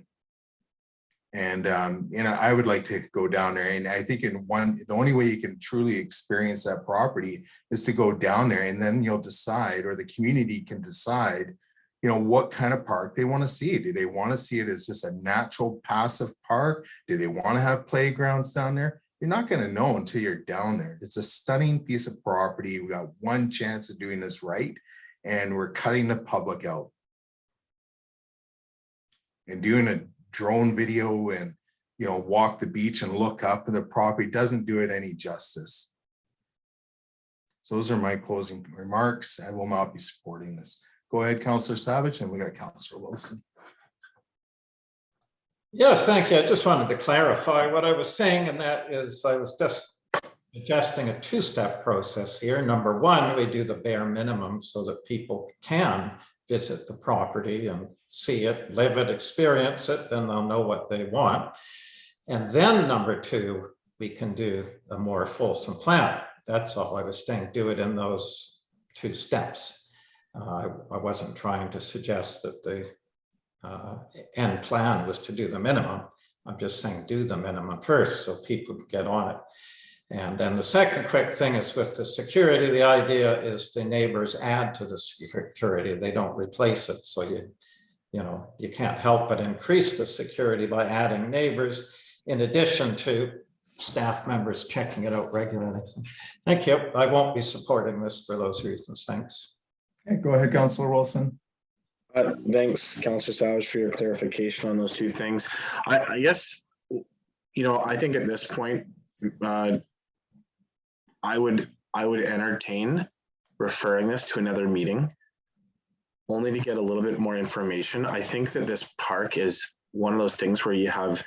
And you know, I would like to go down there, and I think the only way you can truly experience that property is to go down there, and then you'll decide, or the community can decide, you know, what kind of park they want to see. Do they want to see it as just a natural passive park? Do they want to have playgrounds down there? You're not going to know until you're down there. It's a stunning piece of property. We got one chance of doing this right, and we're cutting the public out. And doing a drone video and, you know, walk the beach and look up, and the property doesn't do it any justice. So those are my closing remarks. I will not be supporting this. Go ahead, Councillor Savage, and we got Councillor Wilson. Yes, thank you. I just wanted to clarify what I was saying, and that is I was just suggesting a two-step process here. Number one, we do the bare minimum so that people can visit the property and see it, live it, experience it, and they'll know what they want. And then number two, we can do a more fulsome plan. That's all I was saying. Do it in those two steps. I wasn't trying to suggest that the end plan was to do the minimum. I'm just saying do the minimum first so people can get on it. And then the second quick thing is with the security, the idea is the neighbors add to the security. They don't replace it. So you know, you can't help but increase the security by adding neighbors in addition to staff members checking it out regularly. Thank you. I won't be supporting this for those reasons. Thanks. Okay, go ahead, Councillor Wilson. Thanks, Councillor Savage, for your clarification on those two things. I guess, you know, I think at this point, I would entertain referring this to another meeting, only to get a little bit more information. I think that this park is one of those things where you have,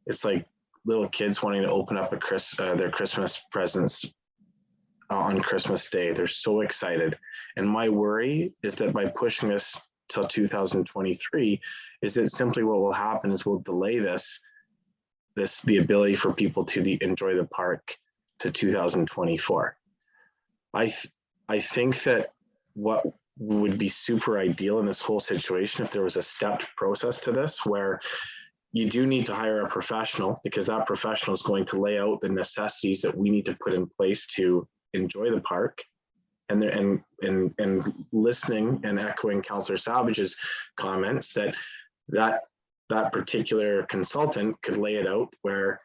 it's like little kids wanting to open up their Christmas presents on Christmas Day. They're so excited. And my worry is that by pushing this till 2023, is that simply what will happen is we'll delay the ability for people to enjoy the park to 2024. I think that what would be super ideal in this whole situation if there was a stepped process to this, where you do need to hire a professional, because that professional is going to lay out the necessities that we need to put in place to enjoy the park. And listening and echoing Councillor Savage's comments that particular consultant could lay it out where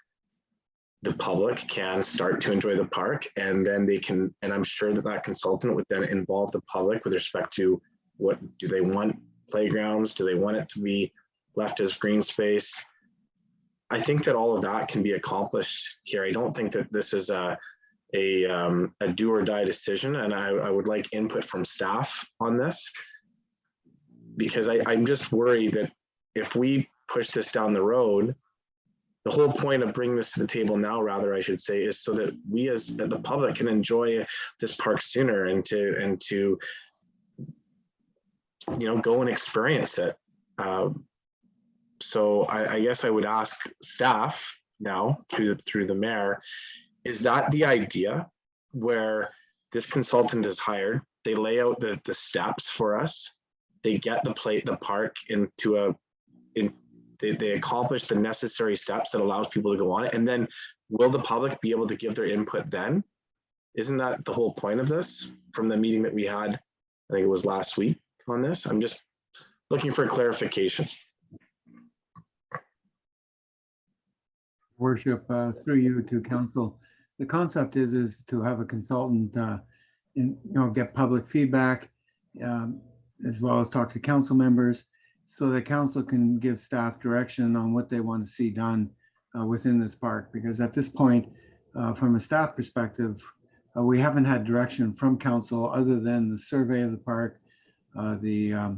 the public can start to enjoy the park, and then they can, and I'm sure that consultant would then involve the public with respect to what do they want playgrounds, do they want it to be left as green space. I think that all of that can be accomplished here. I don't think that this is a do or die decision, and I would like input from staff on this. because I'm just worried that if we push this down the road, the whole point of bringing this to the table now, rather, I should say, is so that we as the public can enjoy this park sooner and to go and experience it. So I guess I would ask staff now through the mayor, is that the idea where this consultant is hired, they lay out the steps for us, they get the park they accomplish the necessary steps that allows people to go on it, and then will the public be able to give their input then? Isn't that the whole point of this from the meeting that we had, I think it was last week on this? I'm just looking for clarification. Worship, through you to council. The concept is to have a consultant, get public feedback, as well as talk to council members, so that council can give staff direction on what they want to see done within this park. Because at this point, from a staff perspective, we haven't had direction from council other than the survey of the park, the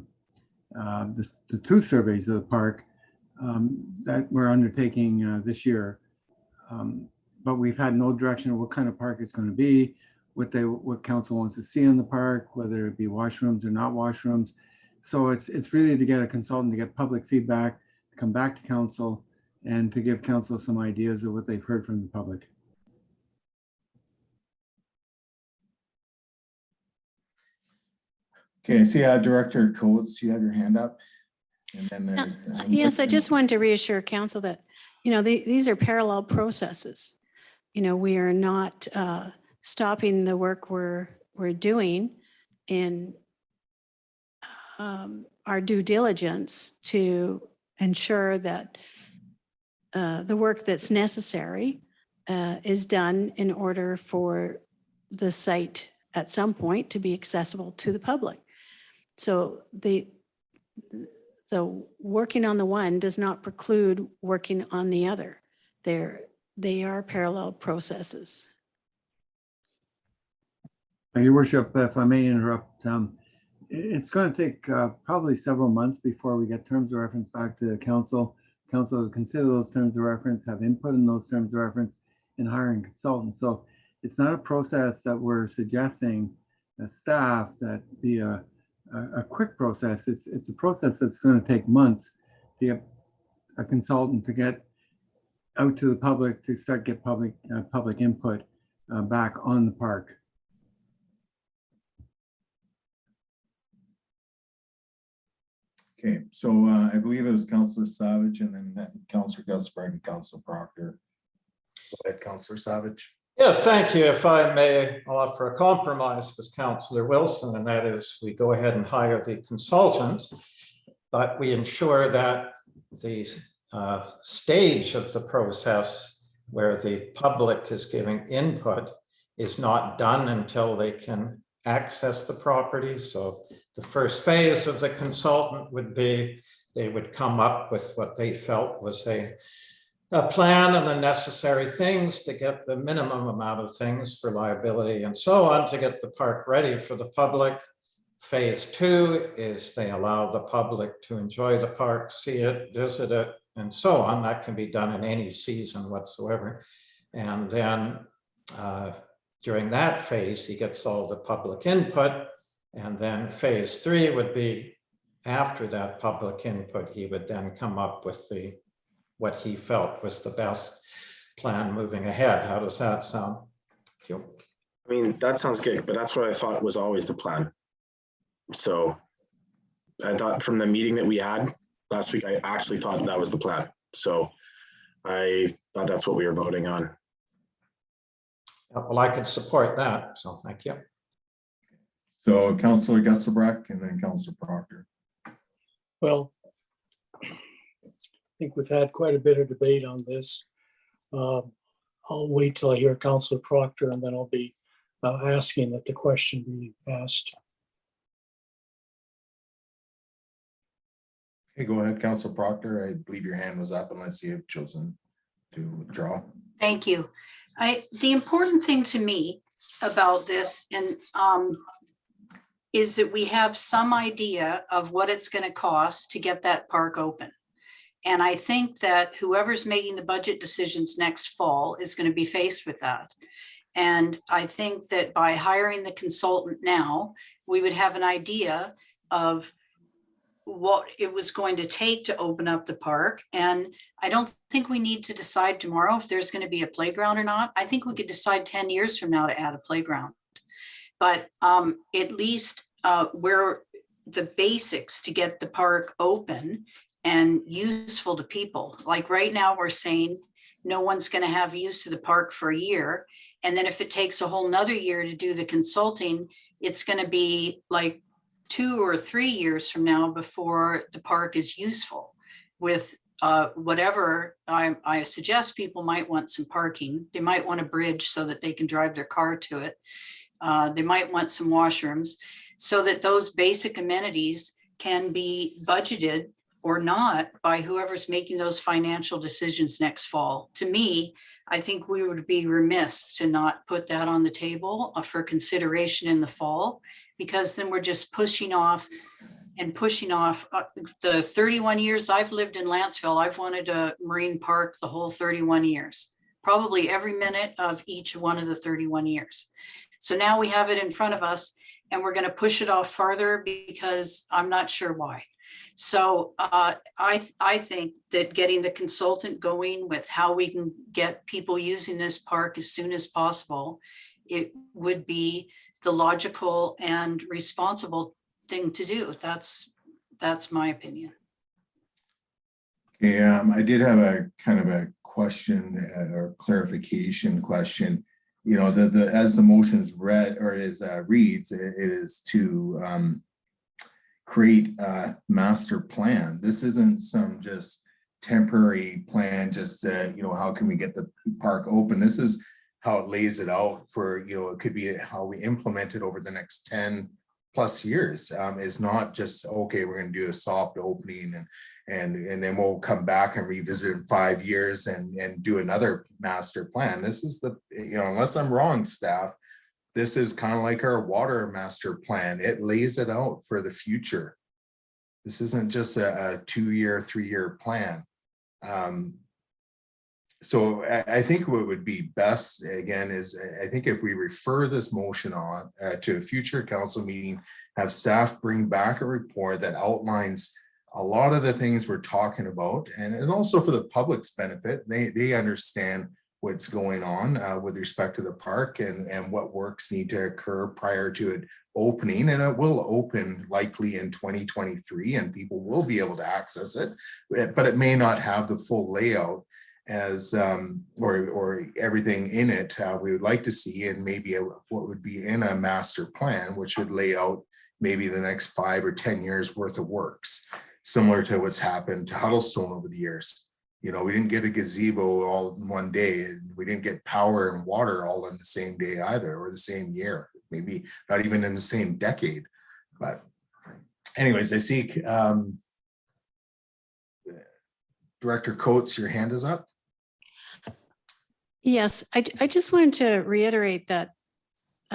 2 surveys of the park that we're undertaking this year. But we've had no direction of what kind of park it's going to be, what council wants to see in the park, whether it be washrooms or not washrooms. So it's really to get a consultant to get public feedback, to come back to council, and to give council some ideas of what they've heard from the public. Okay, I see Director Coates, you have your hand up. And then there's Yes, I just wanted to reassure council that, these are parallel processes. We are not stopping the work we're doing in our due diligence to ensure that the work that's necessary is done in order for the site at some point to be accessible to the public. So the working on the one does not preclude working on the other. They are parallel processes. Your worship, if I may interrupt, it's going to take probably several months before we get terms of reference back to the council. Council will consider those terms of reference, have input in those terms of reference, and hiring consultants. So it's not a process that we're suggesting as staff that be a quick process. It's a process that's going to take months to get a consultant to get out to the public, to start get public input back on the park. Okay, so I believe it was Councillor Savage and then Councillor Gusberg and Councillor Proctor. Go ahead, Councillor Savage. Yes, thank you. If I may offer a compromise with Councillor Wilson, and that is we go ahead and hire the consultant, but we ensure that the stage of the process where the public is giving input is not done until they can access the property. So the first phase of the consultant would be they would come up with what they felt was a plan and the necessary things to get the minimum amount of things for liability and so on to get the park ready for the public. Phase 2 is they allow the public to enjoy the park, see it, visit it, and so on. That can be done in any season whatsoever. And then during that phase, he gets all the public input. And then phase 3 would be after that public input, he would then come up with what he felt was the best plan moving ahead. How does that sound? I mean, that sounds good, but that's what I thought was always the plan. So I thought from the meeting that we had last week, I actually thought that was the plan. So I thought that's what we were voting on. Well, I could support that. So thank you. So Councillor Gusselbrecht and then Councillor Proctor. Well, I think we've had quite a bit of debate on this. I'll wait till I hear Councillor Proctor and then I'll be asking that the question be asked. Okay, go ahead, Councillor Proctor. I believe your hand was up unless you have chosen to withdraw. Thank you. The important thing to me about this, and is that we have some idea of what it's going to cost to get that park open. And I think that whoever's making the budget decisions next fall is going to be faced with that. And I think that by hiring the consultant now, we would have an idea of what it was going to take to open up the park. And I don't think we need to decide tomorrow if there's going to be a playground or not. I think we could decide 10 years from now to add a playground. But at least where the basics to get the park open and useful to people. Like right now, we're saying no one's going to have use of the park for a year. And then if it takes a whole nother year to do the consulting, it's going to be like 2 or 3 years from now before the park is useful with whatever. I suggest people might want some parking. They might want a bridge so that they can drive their car to it. They might want some washrooms so that those basic amenities can be budgeted or not by whoever's making those financial decisions next fall. To me, I think we would be remiss to not put that on the table for consideration in the fall, because then we're just pushing off and pushing off. The 31 years I've lived in Lantzville, I've wanted a marine park the whole 31 years, probably every minute of each one of the 31 years. So now we have it in front of us and we're going to push it off farther because I'm not sure why. So I think that getting the consultant going with how we can get people using this park as soon as possible, it would be the logical and responsible thing to do. That's my opinion. Yeah, I did have a kind of a question or clarification question. You know, as the motion is read or is reads, it is to create a master plan. This isn't some just temporary plan, just you know, how can we get the park open? This is how it lays it out for, you know, it could be how we implement it over the next 10 plus years. It's not just, okay, we're going to do a soft opening and then we'll come back and revisit in 5 years and do another master plan. This is the, you know, unless I'm wrong, staff, this is kind of like our water master plan. It lays it out for the future. This isn't just a 2-year, 3-year plan. So I think what would be best, again, is I think if we refer this motion on to a future council meeting, have staff bring back a report that outlines a lot of the things we're talking about, and also for the public's benefit, they understand what's going on with respect to the park and what works need to occur prior to it opening. And it will open likely in 2023 and people will be able to access it, but it may not have the full layout as or everything in it we would like to see, and maybe what would be in a master plan, which would lay out maybe the next 5 or 10 years worth of works, similar to what's happened to Huddlestone over the years. You know, we didn't get a gazebo all in one day, and we didn't get power and water all in the same day either, or the same year, maybe not even in the same decade. But anyways, I see Director Coates, your hand is up. Yes, I just wanted to reiterate that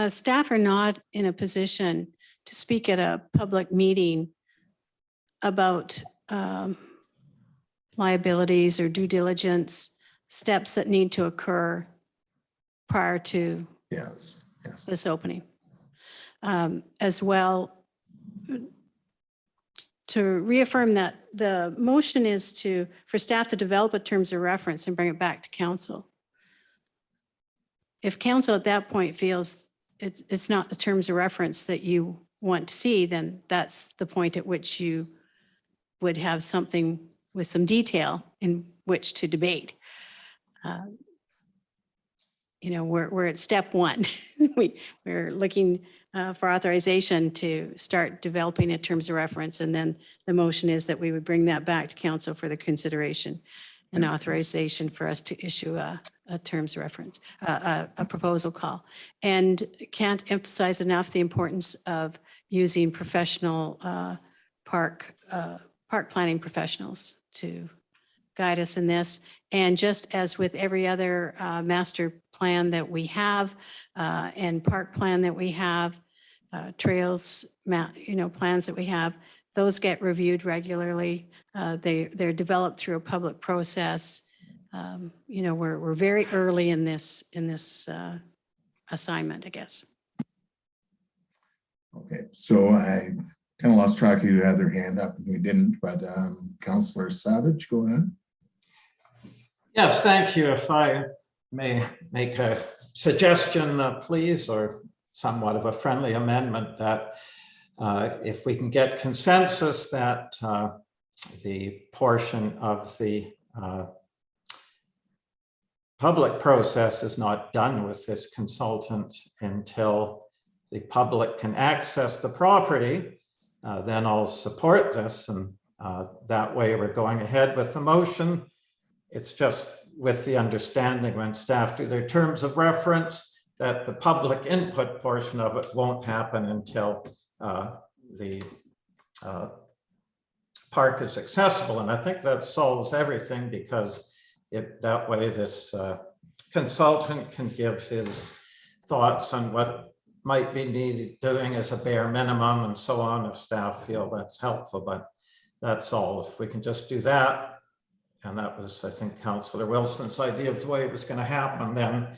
staff are not in a position to speak at a public meeting about liabilities or due diligence steps that need to occur prior to Yes. this opening. As well, to reaffirm that the motion is for staff to develop a terms of reference and bring it back to council. If council at that point feels it's not the terms of reference that you want to see, then that's the point at which you would have something with some detail in which to debate. You know, we're at step 1. We're looking for authorization to start developing a terms of reference, and then the motion is that we would bring that back to council for the consideration and authorization for us to issue a terms of reference, a proposal call. And can't emphasize enough the importance of using professional park planning professionals to guide us in this. And just as with every other master plan that we have and park plan that we have, trails plans that we have, those get reviewed regularly. They're developed through a public process. We're very early in this assignment, I guess. Okay, so I kind of lost track of who had their hand up and who didn't, but Councillor Savage, go ahead. Yes, thank you. If I may make a suggestion, please, or somewhat of a friendly amendment, that if we can get consensus that the portion of the public process is not done with this consultant until the public can access the property, then I'll support this. And that way we're going ahead with the motion. It's just with the understanding when staff do their terms of reference that the public input portion of it won't happen until the park is accessible. And I think that solves everything, because that way this consultant can give his thoughts on what might be needed doing as a bare minimum and so on, if staff feel that's helpful. But that's all. If we can just do that, and that was, I think, Councillor Wilson's idea of the way it was going to happen, then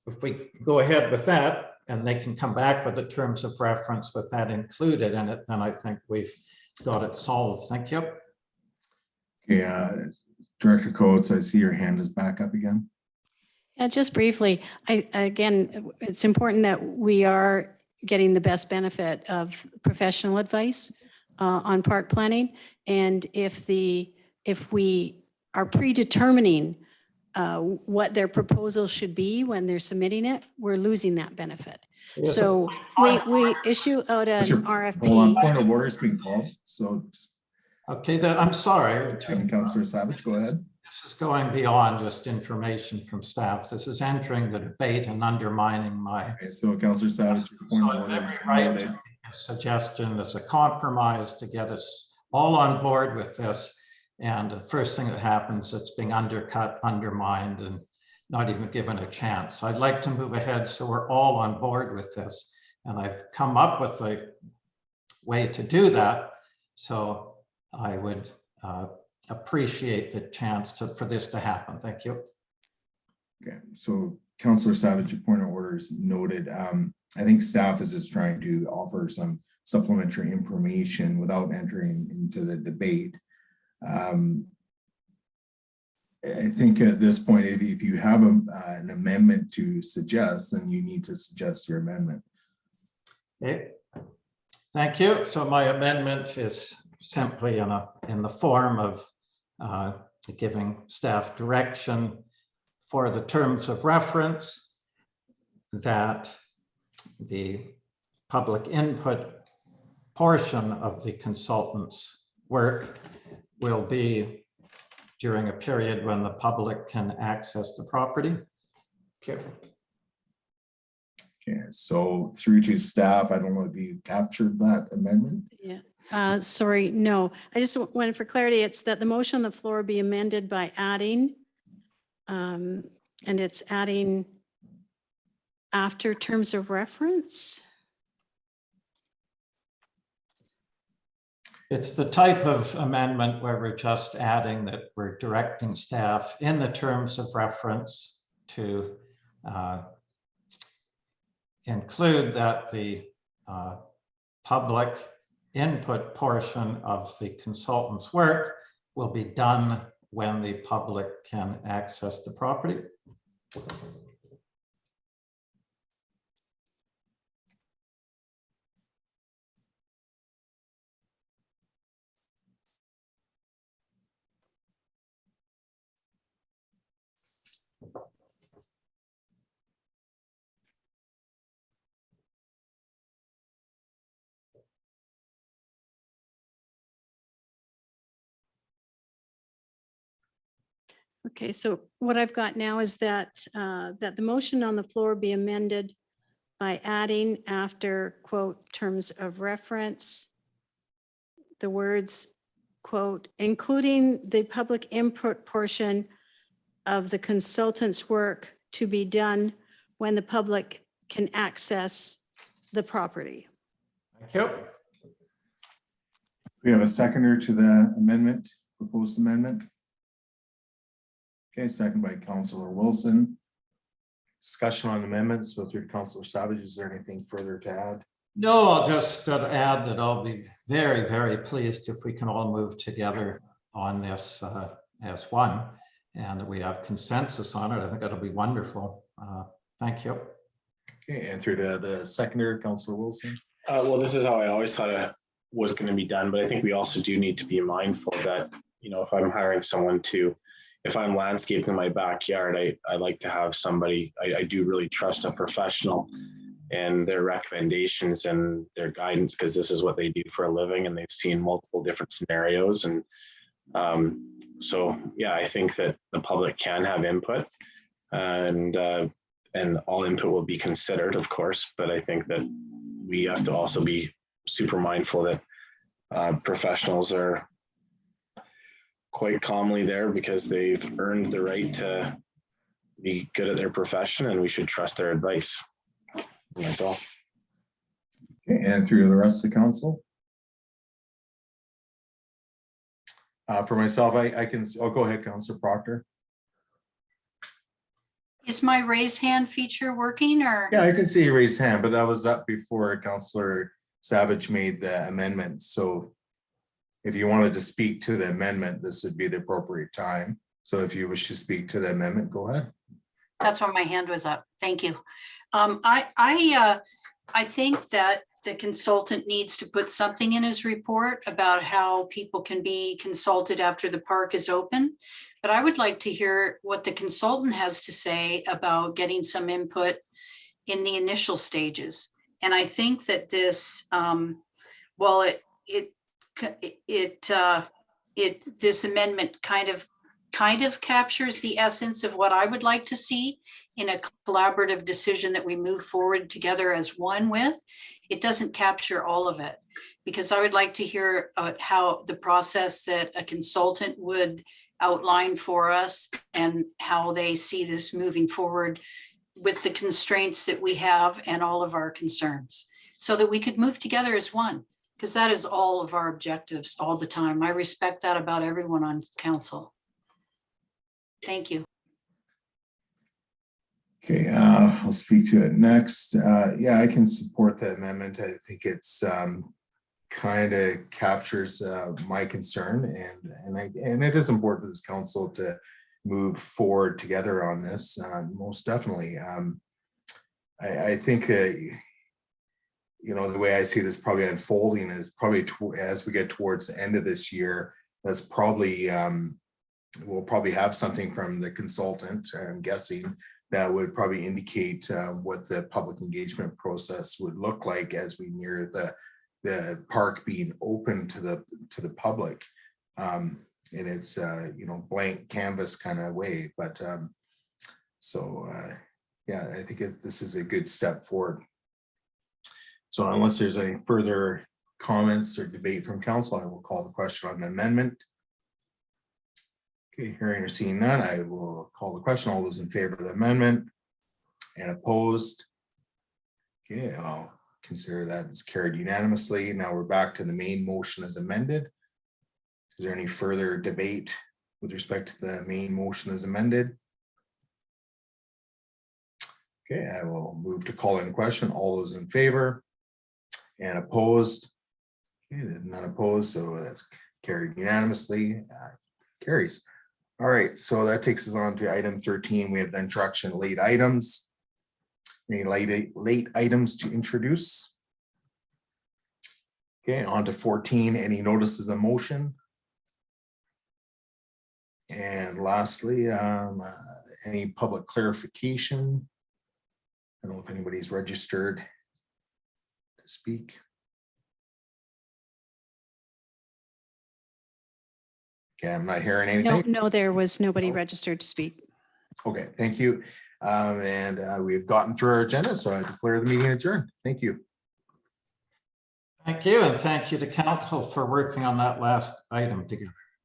if we go ahead with that and they can come back with the terms of reference with that included in it, then I think we've got it solved. Thank you. Okay, Director Coates, I see your hand is back up again. Yeah, just briefly, again, it's important that we are getting the best benefit of professional advice on park planning. And if we are predetermining what their proposal should be when they're submitting it, we're losing that benefit. Yes, So we issue out an RFP. Hold on, point of order is being called. So okay, I'm sorry. Councillor Savage, go ahead. This is going beyond just information from staff. This is entering the debate and undermining my. Okay, so Councillor Savage, So I have every right to make a suggestion as a compromise to get us all on board with this. And the first thing that happens, it's being undercut, undermined, and not even given a chance. I'd like to move ahead so we're all on board with this. And I've come up with a way to do that. So I would appreciate the chance for this to happen. Thank you. Okay, so Councillor Savage, your point of order is noted. I think staff is just trying to offer some supplementary information without entering into the debate. I think at this point, if you have an amendment to suggest, then you need to suggest your amendment. Okay, thank you. So my amendment is simply in the form of giving staff direction for the terms of reference that the public input portion of the consultant's work will be during a period when the public can access the property. Okay. Okay, so through to staff, I don't know if you captured that amendment. Yeah, sorry, no. I just wanted for clarity, it's that the motion on the floor be amended by adding, and it's adding after terms of reference. It's the type of amendment where we're just adding that we're directing staff in the terms of reference to include that the public input portion of the consultant's work will be done when the public can access the property. Okay, so what I've got now is that the motion on the floor be amended by adding after quote terms of reference, the words quote, including the public input portion of the consultant's work to be done when the public can access the property. Thank you. We have a seconder to the amendment, proposed amendment. Okay, second by Councillor Wilson. Discussion on amendments. So through Councillor Savage, is there anything further to add? No, I'll just add that I'll be very, very pleased if we can all move together on this as one, and that we have consensus on it. I think that'll be wonderful. Thank you. Okay, and through to the seconder, Councillor Wilson. Well, this is how I always thought it was going to be done, but I think we also do need to be mindful that, you know, if I'm hiring someone if I'm landscaping my backyard, I like to have somebody, I do really trust a professional and their recommendations and their guidance, because this is what they do for a living and they've seen multiple different scenarios. And so, yeah, I think that the public can have input, and all input will be considered, of course, but I think that we have to also be super mindful that professionals are quite calmly there because they've earned the right to be good at their profession, and we should trust their advice. And that's all. Okay, and through to the rest of the council. For myself, I can, go ahead, Councillor Proctor. Is my raise hand feature working or? Yeah, I can see you raise hand, but that was up before Councillor Savage made the amendment. So if you wanted to speak to the amendment, this would be the appropriate time. So if you wish to speak to the amendment, go ahead. That's why my hand was up. Thank you. I think that the consultant needs to put something in his report about how people can be consulted after the park is open. But I would like to hear what the consultant has to say about getting some input in the initial stages. And I think that this, while this amendment kind of captures the essence of what I would like to see in a collaborative decision that we move forward together as one with, it doesn't capture all of it, because I would like to hear how the process that a consultant would outline for us and how they see this moving forward with the constraints that we have and all of our concerns, so that we could move together as one, because that is all of our objectives all the time. I respect that about everyone on council. Thank you. Okay, I'll speak to it next. Yeah, I can support the amendment. I think it's kind of captures my concern, and it is important for this council to move forward together on this. Most definitely. I think you know, the way I see this probably unfolding is probably as we get towards the end of this year, that's probably we'll probably have something from the consultant, I'm guessing, that would probably indicate what the public engagement process would look like as we near the park being open to the public. And it's you know, blank canvas kind of way, but yeah, I think this is a good step forward. So unless there's any further comments or debate from council, I will call the question on the amendment. Okay, hearing or seeing none, I will call the question. All those in favor of the amendment and opposed? Okay, I'll consider that as carried unanimously. Now we're back to the main motion as amended. Is there any further debate with respect to the main motion as amended? Okay, I will move to call in question. All those in favor and opposed? Okay, none opposed, so that's carried unanimously. Carries. All right, so that takes us on to item 13. We have the introduction late items. Any late items to introduce? Okay, on to 14. Any notices of motion? And lastly, any public clarification? I don't know if anybody's registered to speak. Okay, I'm not hearing anything. No, there was nobody registered to speak. Okay, thank you. We've gotten through our agenda, so I declare the meeting adjourned. Thank you. Thank you, and thank you to council for working on that last item together.